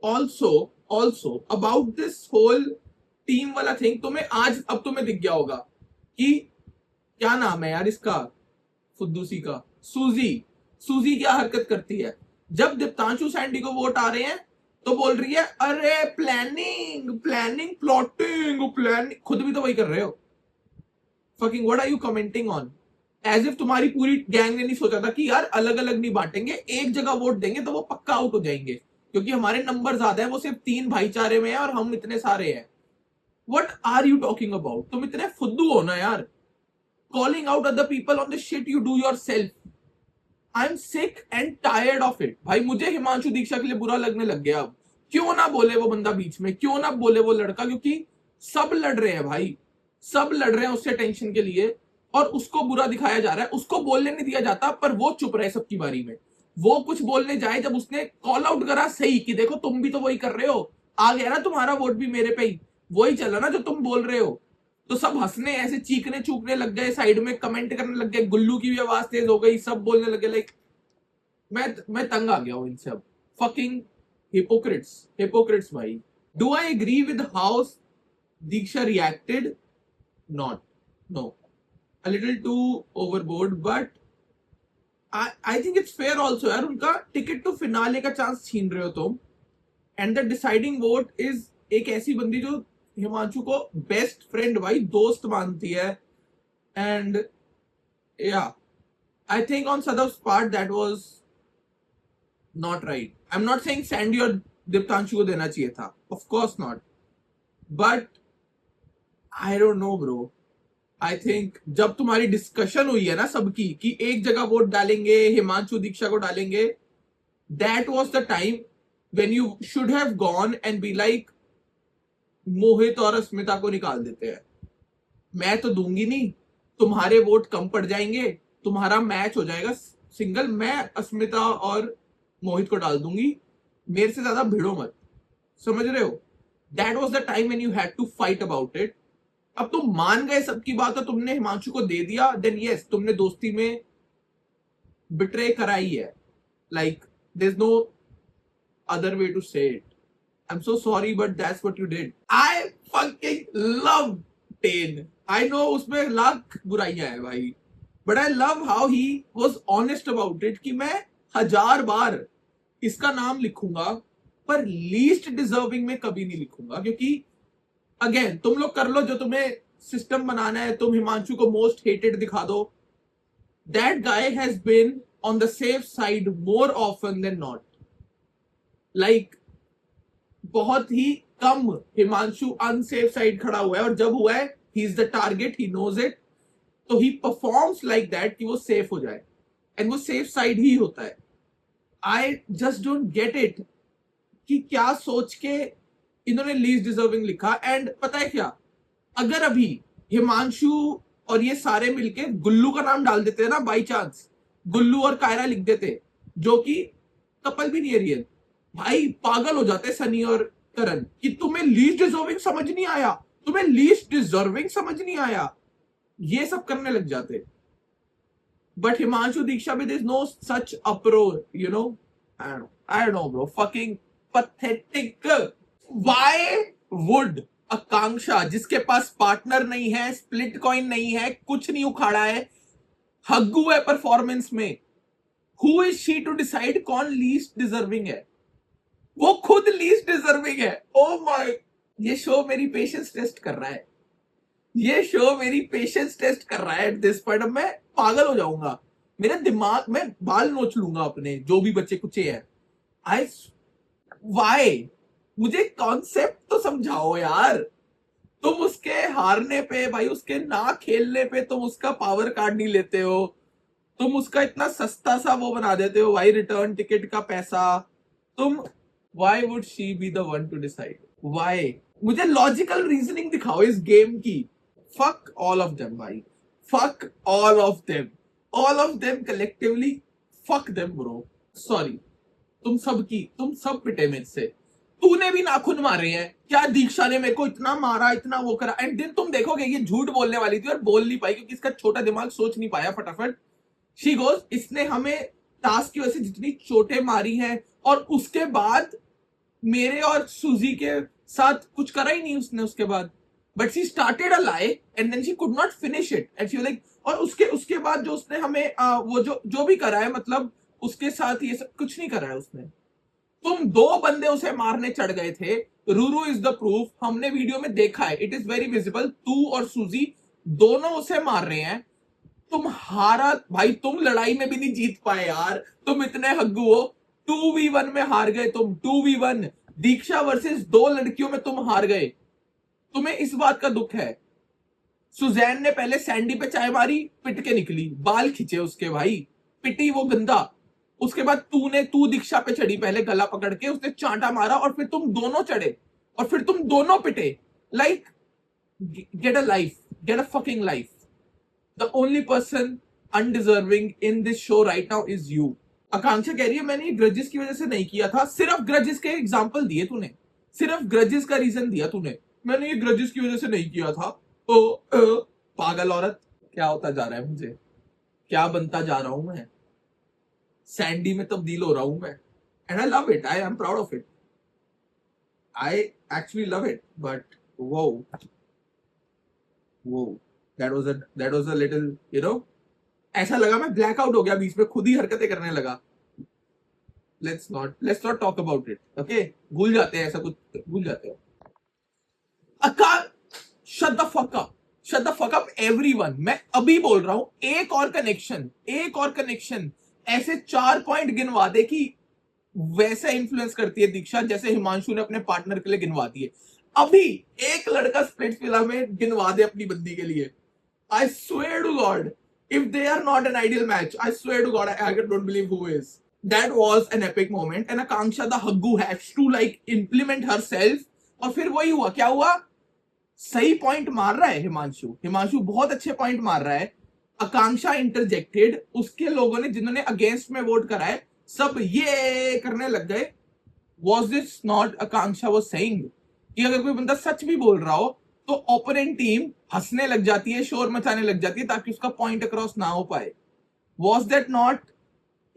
Speaker 1: Also about this whole team वाला थिंग. तुम्हें आज अब तुम्हें दिख गया होगा कि क्या नाम है यार इसका फुद्दूसी का, सूजी क्या हरकत करती है. जब दीप्तांशु सैंडी को वोट आ रहे हैं तो बोल रही है अरे प्लानिंग प्लॉटिंग. खुद भी तो वही कर रहे हो. Fucking what are you commenting on? As if तुम्हारी पूरी गैंग ने नहीं सोचा था कि यार अलग अलग नहीं बांटेंगे, एक जगह वोट देंगे तो वो पक्का आउट हो जाएंगे क्योंकि हमारे नंबर ज्यादा है. वो सिर्फ 3 भाईचारे में है और हम इतने सारे हैं. What are you talking about? तुम इतने फुद्दू हो ना यार. Calling out other people on the shit you do yourself. I am sick and tired of it. भाई मुझे हिमांशु दीक्षा के लिए बुरा लगने लग गया अब. क्यों ना बोले वो बंदा बीच में, क्यों ना बोले वो लड़का, क्योंकि सब लड़ रहे हैं भाई, सब लड़ रहे हैं उससे टेंशन के लिए और उसको बुरा दिखाया जा रहा है. उसको बोलने नहीं दिया जाता पर वो चुप रहे सबकी बारी में. वो कुछ बोलने जाए जब उसने कॉल आउट करा सही कि देखो तुम भी तो वही कर रहे हो, आ गया ना तुम्हारा वोट भी मेरे पे ही, वही चला ना जो तुम बोल रहे हो. तो सब हंसने ऐसे चीखने चूकने लग गए, साइड में कमेंट करने लग गए, गुल्लू की भी आवाज तेज हो गई, सब बोलने लगे। लाइक मैं तंग आ गया हूं इनसे अब। फकिंग हिपोक्रिट्स भाई। Do I agree with how Diksha reacted? Not, no, a little too overboard, but I think it's fair also यार। उनका टिकट टू फिनाले का चांस छीन रहे हो तुम, and the deciding vote is एक ऐसी बंदी जो हिमांशु को बेस्ट फ्रेंड भाई दोस्त मानती है। And yeah I think on others part that was not right. I am not saying Sandy और दीप्तांशु को देना चाहिए था, of course not, but I don't know bro. I think जब तुम्हारी डिस्कशन हुई है ना सबकी कि एक जगह वोट डालेंगे, हिमांशु दीक्षा को डालेंगे, that was the time when you should have gone and be like Mohit और अस्मिता को निकाल देते हैं। मैं तो दूंगी नहीं, तुम्हारे वोट कम पड़ जाएंगे, तुम्हारा मैच हो जाएगा सिंगल, मैं अस्मिता और मोहित को डाल दूंगी, मेरे से ज्यादा भिड़ो मत। समझ रहे हो? That was the time when you had to fight about it. अब तुम मान गए सबकी बात और तुमने हिमांशु को दे दिया, देन यस तुमने दोस्ती में बिट्रे कराई है। Like there is no other way to say it. I am so sorry but that's what you did. I fucking love Ten. I know उसमें लाख बुराइयां हैं भाई, but I love how he was honest about it कि मैं 1000 बार इसका नाम लिखूंगा पर लीस्ट डिजर्विंग में कभी नहीं लिखूंगा। क्योंकि अगेन तुम लोग कर लो जो तुम्हें सिस्टम बनाना है, तुम हिमांशु को मोस्ट हेटेड दिखा दो। That guy has been on the safe side more often than not. Like बहुत ही कम हिमांशु अनसेफ साइड खड़ा हुआ है, और जब हुआ है he is the target, he knows it, तो ही परफॉर्म्स लाइक दैट कि वो सेफ हो जाए, एंड वो सेफ साइड ही होता है। I just don't get it कि क्या सोच के इन्होंने लीस्ट डिजर्विंग लिखा। एंड पता है क्या, अगर अभी हिमांशु और ये सारे मिलके गुल्लू का नाम डाल देते ना, बाई चांस गुल्लू और कायरा लिख देते, जो कि कपल भी नहीं है रियल, भाई पागल हो जाते सनी और करण कि तुम्हें लीस्ट डिजर्विंग समझ नहीं आया, तुम्हें लीस्ट डिजर्विंग समझ नहीं आया, ये सब करने लग जाते। बट हिमांशु दीक्षा में there is no such approach, you know. I don't know bro, fucking pathetic. Why would Akanksha, जिसके पास पार्टनर नहीं है, स्प्लिट कॉइन नहीं है, कुछ नहीं उखाड़ा है, हग्गू है परफॉर्मेंस में, who is she to decide कौन लीस्ट डिजर्विंग है? वो खुद लीस्ट डिजर्विंग है। ओ माय, ये शो मेरी पेशेंस टेस्ट कर रहा है, ये शो मेरी पेशेंस टेस्ट कर रहा है एट दिस पॉइंट। अब मैं पागल हो जाऊंगा, मेरे दिमाग में बाल नोच लूंगा अपने, जो भी बच्चे कुचे हैं। आई वाई, मुझे कॉन्सेप्ट तो समझाओ यार। तुम उसके हारने पे भाई, उसके ना खेलने पे तुम उसका पावर कार्ड नहीं लेते हो, तुम उसका इतना सस्ता सा वो बना देते हो भाई, रिटर्न टिकट का पैसा। तुम why would she be the one two decide? Why? मुझे लॉजिकल रीजनिंग दिखाओ इस गेम की। फक ऑल ऑफ देम भाई, fuck all of them, all of them collectively, fuck them bro. Sorry तुम सब पिटे मेरे से। तूने भी नाखून मारे हैं क्या? दीक्षा ने मेरे को इतना मारा, इतना वो करा, एंड दिन तुम देखोगे ये झूठ बोलने वाली थी और बोल नहीं पाई क्योंकि इसका छोटा दिमाग सोच नहीं पाया फटाफट। शी गोज, इसने हमें टास्क की वजह से जितनी चोटें मारी हैं, और उसके बाद मेरे और सूजी के साथ कुछ करा ही नहीं उसने उसके बाद। But she started a lie and then she could not finish it and she was like, और उसके बाद जो उसने हमें वो जो भी करा है, मतलब उसके साथ ये सब कुछ नहीं करा है उसने। तुम 2 बंदे उसे मारने चढ़ गए थे, रूरू इज द प्रूफ, हमने वीडियो में देखा है, इट इज वेरी विजिबल। तू और सूजी दोनों उसे मार रहे हैं, तुम हारा भाई, तुम लड़ाई में भी नहीं जीत पाए यार, तुम इतने हग्गू हो। 2v1 में हार गए तुम, 2v1 दीक्षा वर्सेस 2 लड़कियों में तुम हार गए, तुम्हें इस बात का दुख है। सुजैन ने पहले सैंडी पे चाय मारी, पिट के निकली, बाल खींचे उसके भाई, पिटी वो गंदा। उसके बाद तू दीक्षा पे चढ़ी, पहले गला पकड़ के उसने चांटा मारा, और फिर तुम दोनों चढ़े, और फिर तुम दोनों पिटे। Like get a life, get a fucking life. The only person undeserving in this show right now is you. Akanksha कह रही है मैंने ये ग्रजेस की वजह से नहीं किया था, सिर्फ ग्रजेस के एग्जाम्पल दिए तूने, सिर्फ ग्रजेस का रीजन दिया तूने, मैंने ये ग्रजेस की वजह से नहीं किया था, पागल औरत, क्या होता जा रहा है मुझे, क्या बनता जा रहा हूं मैं, सैंडी में तब्दील हो रहा हूं मैं, and I love it, I am proud of it, I actually love it, but वो दैट वाज अ लिटिल ऐसा लगा मैं ब्लैकआउट हो गया बीच में, खुद ही हरकतें करने लगा. Let's not talk about it, okay. भूल जाते हैं, ऐसा कुछ भूल जाते हैं. Aka shut the fuck up, shut the fuck up everyone. मैं अभी बोल रहा हूं, एक और कनेक्शन ऐसे 4 पॉइंट गिनवा दे कि वैसा इन्फ्लुएंस करती है दीक्षा जैसे हिमांशु ने अपने पार्टनर के लिए गिनवा दिए. अभी एक लड़का स्प्लिट्सविला में गिनवा दे अपनी बंदी के लिए. I swear to God, if they are not an ideal match, I swear to God, I don't believe who is. That was an epic moment, and Akanksha the Huggu has to like implement herself. और फिर वही हुआ, क्या हुआ? सही point मार रहा है हिमांशु बहुत अच्छे पॉइंट मार रहा है. आकांक्षा इंटरजेक्टेड, उसके लोगों ने जिन्होंने अगेंस्ट में वोट करा है सब ये करने लग गए. Was this not Akanksha was saying कि अगर कोई बंदा सच भी बोल रहा हो तो ओपोनेंट टीम हंसने लग जाती है, शोर मचाने लग जाती है ताकि उसका पॉइंट अक्रॉस ना हो पाए. Was that not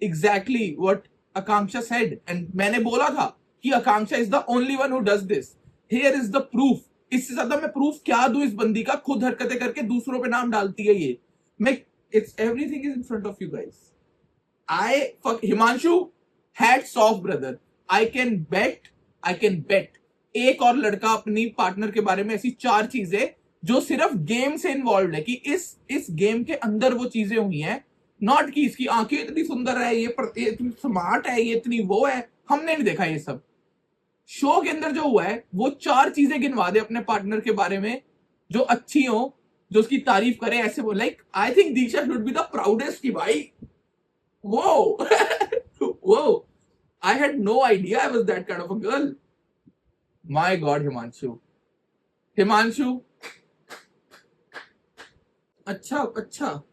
Speaker 1: exactly what Akanksha said? And मैंने बोला था कि आकांक्षा is the only one who does this. Here is the proof. इससे ज्यादा मैं प्रूफ क्या दूं इस बंदी का, खुद हरकतें करके दूसरों पे नाम डालती है ये. मैं it's everything is in front of you guys. Himanshu hats off brother. I can bet एक और लड़का अपनी पार्टनर के बारे में ऐसी 4 चीजें जो सिर्फ गेम से इन्वॉल्व है कि इस गेम के अंदर वो चीजें हुई हैं, नॉट कि इसकी आंखें इतनी सुंदर है, ये इतनी स्मार्ट है, ये इतनी वो है. हमने नहीं देखा ये सब. शो के अंदर जो हुआ है वो 4 चीजें गिनवा दे अपने पार्टनर के बारे में जो अच्छी हो, जो उसकी तारीफ करे. ऐसे वो like I think Diksha should be the proudest की भाई. वो I had no idea I was that kind of a girl. My god Himanshu अच्छा.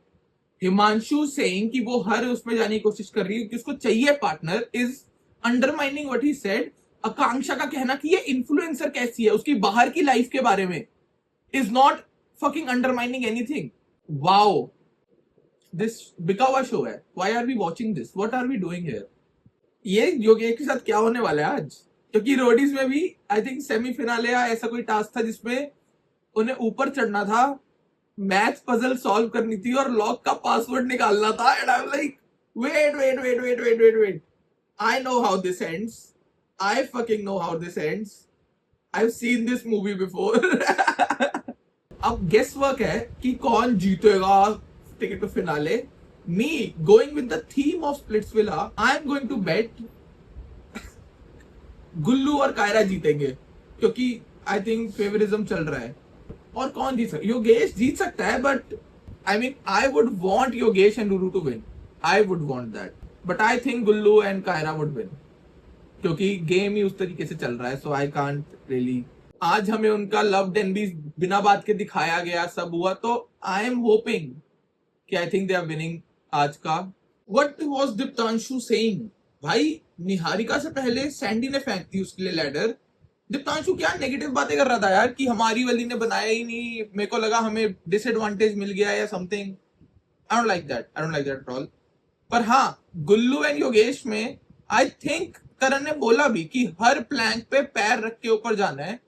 Speaker 1: हिमांशु सेइंग कि वो हर उसमें जाने की कोशिश कर रही है कि उसको चाहिए partner is undermining what he said. Akanksha का कहना कि ये इन्फ्लुएंसर कैसी है उसकी बाहर की लाइफ के बारे में is not fucking undermining anything. Wow, this बिकावा शो है. Why are we watching this? What are we doing here? ये योगेश के साथ क्या होने वाला है आज? क्योंकि रोडीज में भी आई थिंक सेमीफिनाले या ऐसा कोई टास्क था जिसमें उन्हें ऊपर चढ़ना था, मैथ पजल सॉल्व करनी थी और लॉक का पासवर्ड निकालना था. And I am like wait, I know how this ends. I fucking know how this ends. I've seen this movie before. अब गेस वर्क है कि कौन जीतेगा ticket to finale. Me going with the theme of Splitsvilla, I'm going to bet गुल्लू और कायरा जीतेंगे क्योंकि I think favouritism चल रहा है. और कौन जीत सकता? योगेश जीत सकता है, but I mean I would want Yogesh and Ruru to win. I would want that, but I think Gullu and Kaira would win क्योंकि गेम ही उस तरीके से चल रहा है. So I can't really. आज हमें उनका लव्ड एनबीज बिना बात के दिखाया गया, सब हुआ, तो आई एम होपिंग कि I think they are winning आज का. What was Deeptanshu saying? भाई निहारिका से पहले सैंडी ने फेंक दी उसके लिए लैडर. दीप्तांशु क्या नेगेटिव बातें कर रहा था यार कि हमारी वाली ने बनाया ही नहीं, मेरे को लगा हमें डिसएडवांटेज मिल गया या something. I don't like that at all. पर हाँ, गुल्लू एंड योगेश में आई थिंक करण ने बोला भी कि हर प्लैंक पे पैर रख के ऊपर जाना है,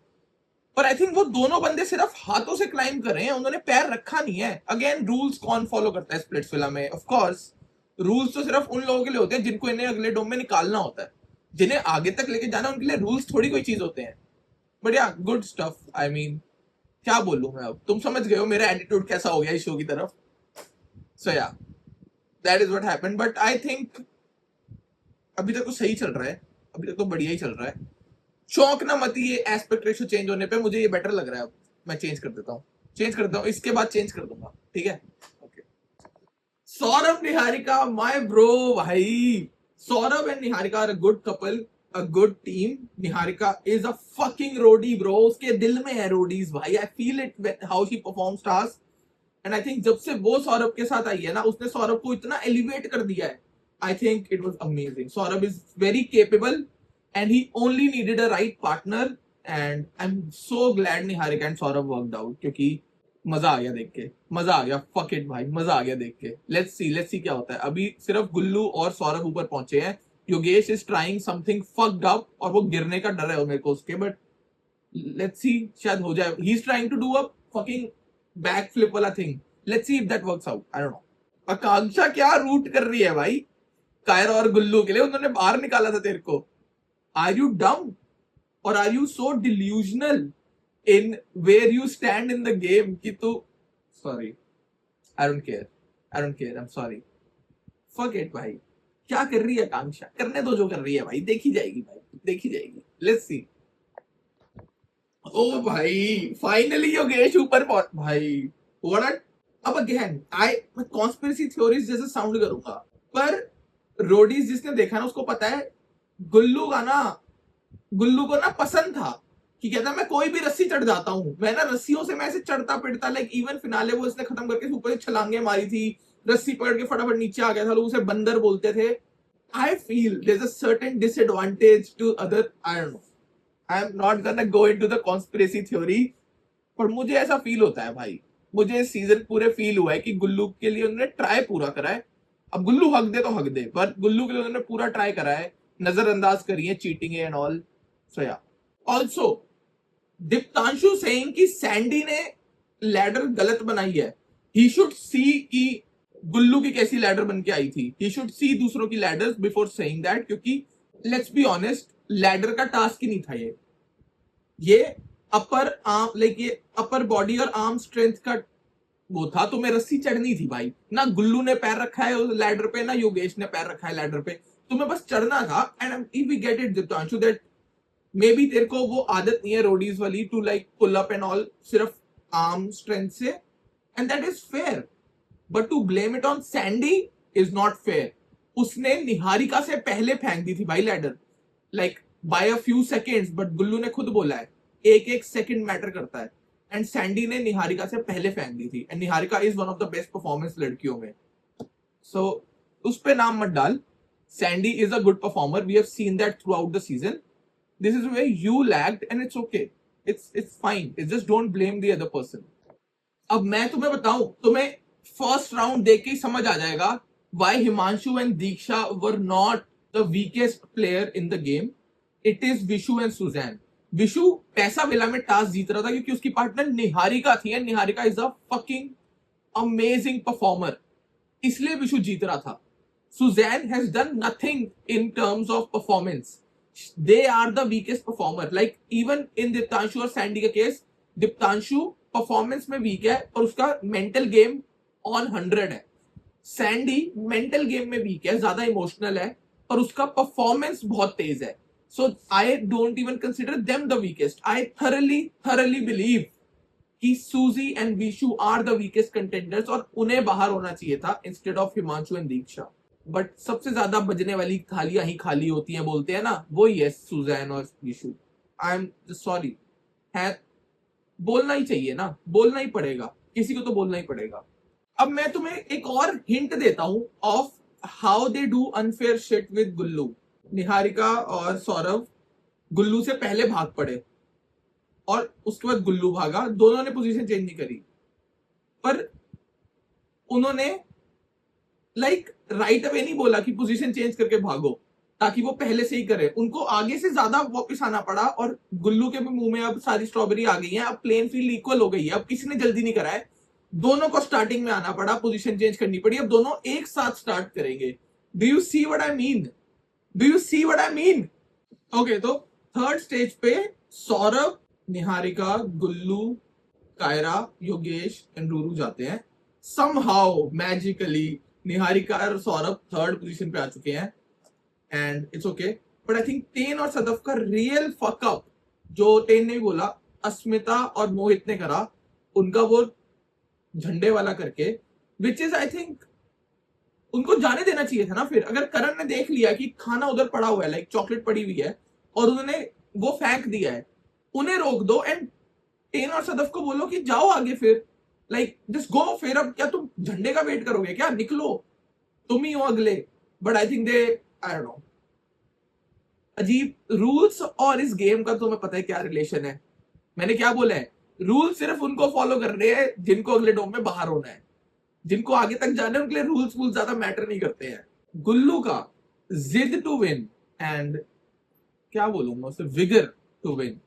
Speaker 1: पर आई थिंक वो दोनों बंदे सिर्फ हाथों से क्लाइंब कर रहे हैं, उन्होंने पैर रखा नहीं है. अगेन रूल्स कौन फॉलो करता है स्प्लिट्सविला में? ऑफ कोर्स रूल्स तो सिर्फ उन लोगों के लिए होते हैं जिनको इन्हें अगले डोम में निकालना होता है. जिन्हें आगे तक लेके जाना उनके लिए रूल्स थोड़ी कोई चीज होते हैं. बट या गुड स्टफ. आई मीन क्या बोलूं मैं, अब तुम समझ गए हो मेरा एटीट्यूड कैसा हो गया इस शो की तरफ. सो या that is what happened. But I think अभी तक तो सही चल रहा है, अभी तक तो बढ़िया ही चल रहा है. चौंकना मत ये एस्पेक्ट रेशियो चेंज होने पे, मुझे ये बेटर लग रहा है. अब मैं चेंज कर देता हूँ, इसके बाद चेंज कर दूंगा. ठीक है, okay. Saurabh Niharika my bro भाई. Saurabh and Niharika are a good couple, a good team. Niharika is a fucking roadie bro. उसके दिल में है रोडीज भाई. I feel it how she performs task. And I think जब से वो सौरभ के साथ आई है ना, उसने सौरभ को इतना एलिवेट कर दिया है. I think it was amazing. Saurabh is very capable and he only needed a right partner, and I'm so glad Niharika and Saurabh worked out क्योंकि मजा आ गया देख के, मजा आ गया, फक इट भाई, मजा आ गया देख के। लेट्स सी क्या होता है। अभी सिर्फ गुल्लू और सौरभ ऊपर पहुंचे हैं। Yogesh is trying something fucked up और वो गिरने का डर है मेरे को उसके, बट लेट्स सी शायद हो जाए। He is trying to do a fucking back flip वाला thing. Let's see if that works out, I don't know. Akanksha क्या रूट कर रही है भाई कायरा और गुल्लू के लिए, उन्होंने बाहर निकाला था तेरे को। आर यू डम और are you so delusional in where you stand in the game कि तू, sorry, I don't care, I don't care, I am sorry, fuck it भाई। क्या कर रही है आकांक्षा, करने दो जो कर रही है भाई, देखी जाएगी भाई, देखी जाएगी। Let's see. ओ भाई फाइनली योगेश ऊपर पहुंच भाई। व्हाट अब अगेन आई मैं कॉन्स्पिरेसी थ्योरीज जैसे साउंड करूंगा, पर रोडीज जिसने देखा ना उसको पता है गुल्लू का ना, गुल्लू को ना पसंद था कि कहता मैं कोई भी रस्सी चढ़ जाता हूँ। मैं ना रस्सियों से मैं ऐसे चढ़ता पिटता, लाइक इवन फिनाले वो इसने खत्म करके ऊपर से छलांगे मारी थी, रस्सी पकड़ के फटाफट नीचे आ गया था, लोग उसे बंदर बोलते थे। I feel there is a certain disadvantage to other, I don't know, I am not gonna go into the conspiracy theory, पर मुझे ऐसा फील होता है भाई। मुझे इस सीजन पूरे फील हुआ है कि गुल्लू के लिए उन्होंने ट्राई पूरा करा है। अब गुल्लू हक दे तो हक दे, पर गुल्लू के लिए उन्होंने पूरा ट्राई करा है, नजरअंदाज करी है cheating and all. So yeah also Deeptanshu saying कि सैंडी ने लैडर गलत बनाई है। ही शुड सी कि गुल्लू की कैसी लैडर बन के आई थी। ही शुड सी दूसरों की लैडर्स बिफोर सेइंग दैट, क्योंकि लेट्स बी ऑनेस्ट लैडर का टास्क ही नहीं था ये अपर आर्म, लाइक ये अपर बॉडी और आर्म स्ट्रेंथ का वो था। तुम्हें रस्सी चढ़नी थी भाई, ना गुल्लू ने पैर रखा है लैडर पे, ना योगेश ने पैर रखा है लैडर पे, तुम्हें बस चढ़ना था। And if we get it Deeptanshu that maybe तेरे को वो आदत नहीं है रोडीज वाली to like pull up and all सिर्फ आर्म स्ट्रेंथ से, and that is fair, but to blame it on Sandy is not fair. उसने निहारिका से पहले फेंक दी थी भाई ladder, like by a few seconds, but Gullu ने खुद बोला है एक एक सेकंड मैटर करता है, एंड सैंडी ने निहारिका से पहले फेंक दी थी, and Niharika is one of the best performance लड़कियों में। सो उस पे नाम मत डाल। Sandy is a good performer, we have seen that throughout the season. This is where you lagged and it's okay. It's fine. It's just don't blame the other person. अब मैं तुम्हें बताऊं, तुम्हें फर्स्ट राउंड देख के ही समझ आ जाएगा why Himanshu and Diksha were not the weakest player in the game. It is Vishu and Suzanne. Vishu पैसा विला में टास्क जीत रहा था क्योंकि उसकी पार्टनर निहारिका थी, and Niharika is a fucking amazing performer, इसलिए विशु जीत रहा था। Suzanne has done nothing in terms of performance. They are the weakest performer. Like even in Diptanshu और सैंडी का केस, दीप्तांशु परफॉर्मेंस में वीक है और उसका मेंटल गेम ऑन 100 है। सैंडी मेंटल गेम में वीक है, ज्यादा इमोशनल है, और उसका परफॉर्मेंस बहुत तेज है। So I don't even consider them the weakest. I thoroughly believe कि Suji and Vishu are the weakest contenders और उन्हें बाहर होना चाहिए था instead of Himanshu and Diksha. But सबसे ज्यादा बजने वाली थालियां ही खाली होती हैं बोलते हैं ना, वो ही है सुजैन और विशु। आई एम सॉरी, है बोलना ही चाहिए ना, बोलना ही पड़ेगा, किसी को तो बोलना ही पड़ेगा। अब मैं तुम्हें एक और हिंट देता हूं of how they do unfair shit with Gullu. Niharika और सौरभ गुल्लू से पहले भाग पड़े और उसके बाद गुल्लू भागा, दोनों ने पोजीशन चेंज नहीं करी, पर उन्होंने लाइक राइट अवे नहीं बोला कि पोजीशन चेंज करके भागो, ताकि वो पहले से ही करे। उनको आगे से ज्यादा वापस आना पड़ा, और गुल्लू के भी मुंह में अब सारी स्ट्रॉबेरी आ गई है, अब प्लेन फील्ड इक्वल हो गई है, अब किसी ने जल्दी नहीं करा है, दोनों को स्टार्टिंग में आना पड़ा, पोजीशन चेंज करनी पड़ी, अब दोनों एक साथ स्टार्ट करेंगे। Do you see what I mean? Do you see what I mean? Okay, तो थर्ड स्टेज पे सौरभ, निहारिका, गुल्लू, कायरा, योगेश एंड रूरू जाते हैं। समहाउ मैजिकली निहारिका और सौरभ थर्ड पोजीशन पे आ चुके हैं, and it's okay. But I think ten और सदफ का रियल फकअप, जो टेन ने भी बोला, अस्मिता और मोहित ने करा, उनका वो झंडे वाला करके, विच इज आई थिंक उनको जाने देना चाहिए था ना। फिर अगर करण ने देख लिया कि खाना उधर पड़ा हुआ है, लाइक चॉकलेट पड़ी हुई है, और उन्होंने वो फेंक दिया है, उन्हें रोक दो एंड टेन और सदफ को बोलो कि जाओ आगे, फिर लाइक जस्ट गो। फिर अब क्या तुम झंडे का वेट करोगे क्या? निकलो, तुम ही हो अगले। But I think they, I don't no, अजीब रूल्स और इस गेम का तुम्हें पता है क्या रिलेशन है? मैंने क्या बोला है रूल सिर्फ उनको फॉलो कर रहे हैं जिनको अगले डोम में बाहर होना है, जिनको आगे तक जाना है उनके लिए रूल्स वूल्स ज्यादा मैटर नहीं करते हैं। गुल्लू का जिद टू विन एंड क्या बोलूंगा उसे, vigour to win,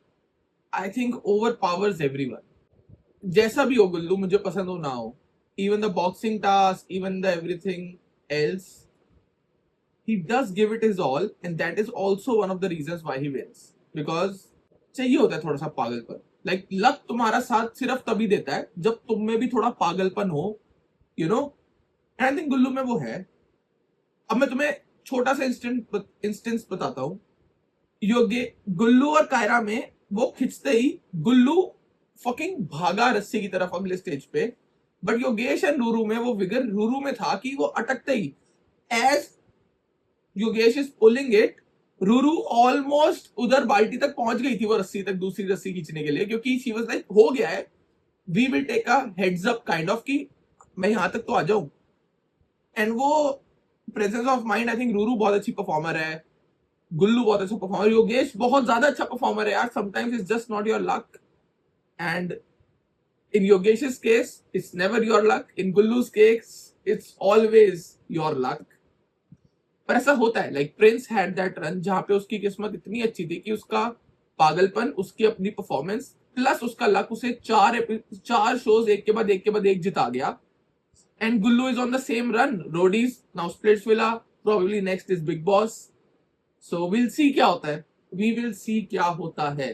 Speaker 1: I think overpowers everyone. जैसा भी हो गुल्लू, मुझे पसंद हो ना हो, even the boxing task, even the everything else, he does give it his all, and that is also one of the reasons why he wins. Because चाहिए होता है थोड़ा सा पागलपन, like लक तुम्हारा साथ सिर्फ तभी देता है जब तुम में भी थोड़ा पागलपन हो, you know, and I think गुल्लू में वो है। अब मैं तुम्हें छोटा सा इंस्टेंस बताता हूँ। योगे गुल्लू और कायरा में वो खिंचते ही गुल्लू फकिंग भागा रस्सी की तरफ अगले स्टेज पे, बट योगेश एंड रूरू में वो विगर रूरू में था कि वो अटकते ही, as Yogesh is pulling it, Ruru almost उधर बाल्टी तक पहुंच गई थी वो रस्सी तक, दूसरी रस्सी खींचने के लिए, क्योंकि शी वाज लाइक हो गया है, we will take a heads up kind of कि मैं यहां तक तो आ जाऊं। एंड वो presence of mind, I think Ruru बहुत अच्छी परफॉर्मर है, गुल्लू बहुत अच्छा परफॉर्मर, योगेश बहुत ज्यादा अच्छा परफॉर्मर है यार, sometimes it's just not your luck, and in Yogesh's case, it's never your luck. In Gullu's case, it's always your luck. पर ऐसा होता है, like Prince had that run जहां पे उसकी किस्मत इतनी अच्छी थी कि उसका पागलपन, उसकी अपनी परफॉर्मेंस प्लस उसका लक उसे चार शोज एक के बाद एक जिता गया। And Gullu is on the same run. Roadies now Splitsvilla. Probably next is Big Boss. So we'll see क्या होता है। We will see क्या होता है।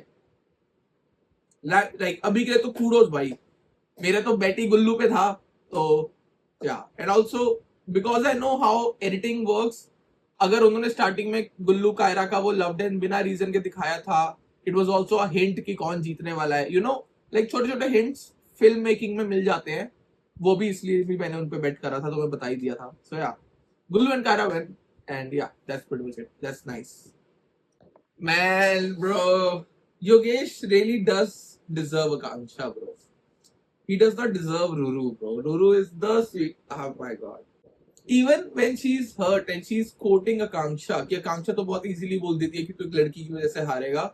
Speaker 1: Like अभी के तो कूडोज भाई, मेरे तो बैटी गुल्लू पे था, तो या and also because I know how editing works, अगर उन्होंने स्टार्टिंग में गुल्लू कायरा का वो लव्ड एंड बिना रीजन के दिखाया था, it was also a hint कि कौन जीतने वाला है, यू नो, लाइक छोटे छोटे हिंट्स फिल्म मेकिंग में मिल जाते हैं, वो भी इसलिए भी मैंने उन पे बेट करा था, तो मैं बता ही दिया था। सो या गुल्लू एंड कायरा विन, एंड या that's pretty much it, that's nice man bro. Yogesh really does deserve Akanksha, bro. He does not deserve Ruru, bro. Ruru is the sweet. Oh my god. Even when she's hurt and she's quoting Akanksha, कि Akanksha तो बहुत easily बोल देती है कि तू एक लड़की की वजह से हारेगा,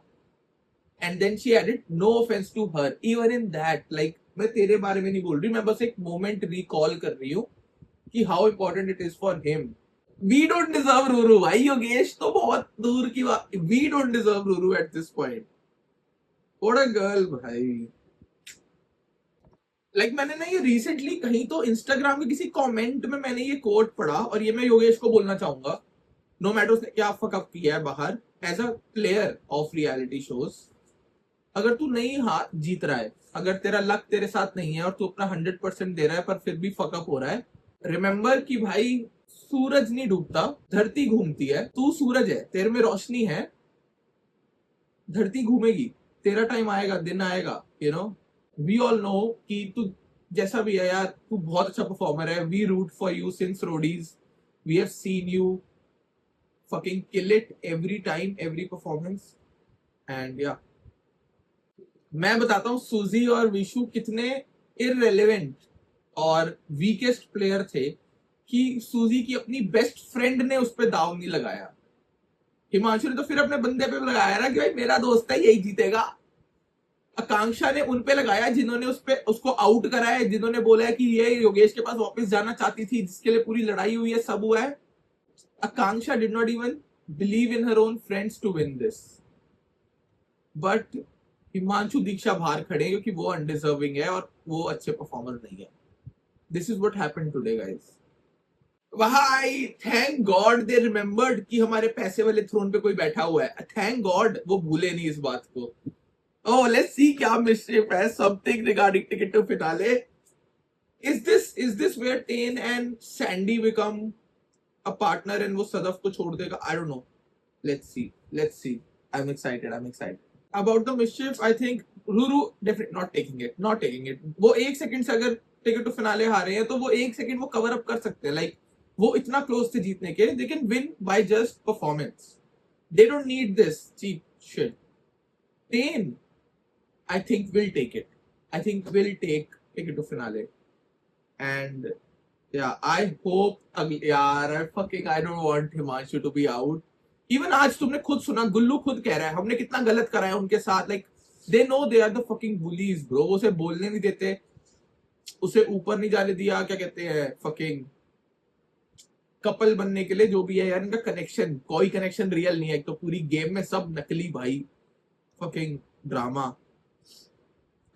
Speaker 1: and then she added no offense to her. Even in that, like मैं तेरे बारे में नहीं बोल रही, मैं बस एक moment recall कर रही हूँ कि how important it is for him. We don't deserve Ruru. भाई योगेश तो बहुत दूर की बात. We don't deserve Ruru at this point. What a girl, भाई. लाइक मैंने ना ये रिसेंटली कहीं तो इंस्टाग्राम के किसी कमेंट में मैंने ये कोट पढ़ा, और ये मैं योगेश को बोलना चाहूंगा, नो मैटर उसने क्या फकअप किया है बाहर, as a player of reality shows, अगर तू नहीं हाथ जीत रहा है, अगर तेरा लक तेरे साथ नहीं है और तू अपना 100% दे रहा है पर फिर भी फकअप हो रहा है, रिमेम्बर कि भाई सूरज नहीं डूबता, धरती घूमती है, तू सूरज है, तेरे में रोशनी है, धरती घूमेगी, तेरा टाइम आएगा, दिन आएगा, you know. We all know कि तू जैसा भी है यार, तू बहुत अच्छा परफॉर्मर है, we root for you since Roadies, we have seen you fucking kill it every time, every performance, and या मैं बताता हूँ सूजी और विशु कितने इररेलेवेंट और वीकेस्ट प्लेयर थे कि सूजी की अपनी बेस्ट फ्रेंड ने उस पर दाव नहीं लगाया। हिमांशु ने तो फिर अपने बंदे पे लगाया ना कि भाई मेरा दोस्त है यही जीतेगा। आकांक्षा ने उन पे लगाया जिन्होंने उसको आउट करा है, जिन्होंने बोला है कि ये योगेश के पास वापस जाना चाहती थी, जिसके लिए पूरी लड़ाई हुई है, सब हुआ है। Akanksha did not even believe in her own friends to win this, but Himanshu Diksha बाहर खड़े हैं क्योंकि वो अनडिजर्विंग है और वो अच्छे परफॉर्मर नहीं है। This is what happened today guys. भाई थैंक गॉड दे रिमेम्बर्ड कि हमारे पैसे वाले थ्रोन पे कोई बैठा हुआ है, थैंक गॉड वो भूले नहीं इस बात को। Oh, let's see क्या mischief है, something regarding ticket to finale. Is this where Tane and Sandy become a partner and वो सदफ को छोड़ देगा? I don't know. Let's see. I'm excited. About the mischief, I think Ruru definitely not taking it. वो एक second से अगर ticket to finale हारे हैं तो वो एक सेकंड वो कवर अप कर सकते हैं, लाइक वो इतना क्लोज थे जीतने के, they can win by just performance. They don't need this cheap shit. Tane I think we'll take it. I think we'll take it to finale. And yeah, I hope I don't want Himanshu to be out. Even आज तुमने खुद सुना, गुल्लू खुद कह रहा है हमने कितना गलत करा है उनके साथ, like They know they are the fucking bullies, bro. वो उसे बोलने नहीं देते, उसे ऊपर नहीं जाने दिया, क्या कहते हैं, fucking कपल बनने के लिए, जो भी है यार, इनका कनेक्शन, कोई कनेक्शन रियल नहीं है, एक तो पूरी गेम में सब नकली भाई, fucking ड्रामा,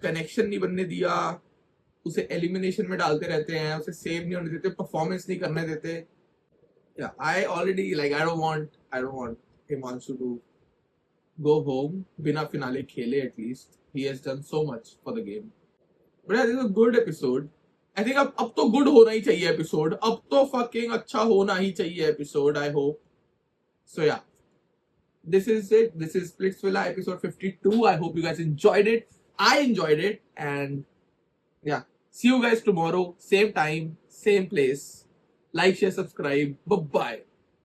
Speaker 1: कनेक्शन नहीं बनने दिया, उसे एलिमिनेशन में डालते रहते हैं, उसे सेव नहीं होने देते, परफॉर्मेंस नहीं करने देते. Yeah, I already, like, I don't want Himanshu to go home बिना फिनाले खेले. At least he has done so much for the game. But yeah, this is a good episode. I think अब तो good होना ही चाहिए episode. अब तो fucking अच्छा होना ही चाहिए episode. I hope. So yeah, this is it. This is Splitsvilla episode 52. I hope you guys enjoyed it. I enjoyed it, and yeah, see you guys tomorrow, same time, same place. Like, share, subscribe. Bye bye.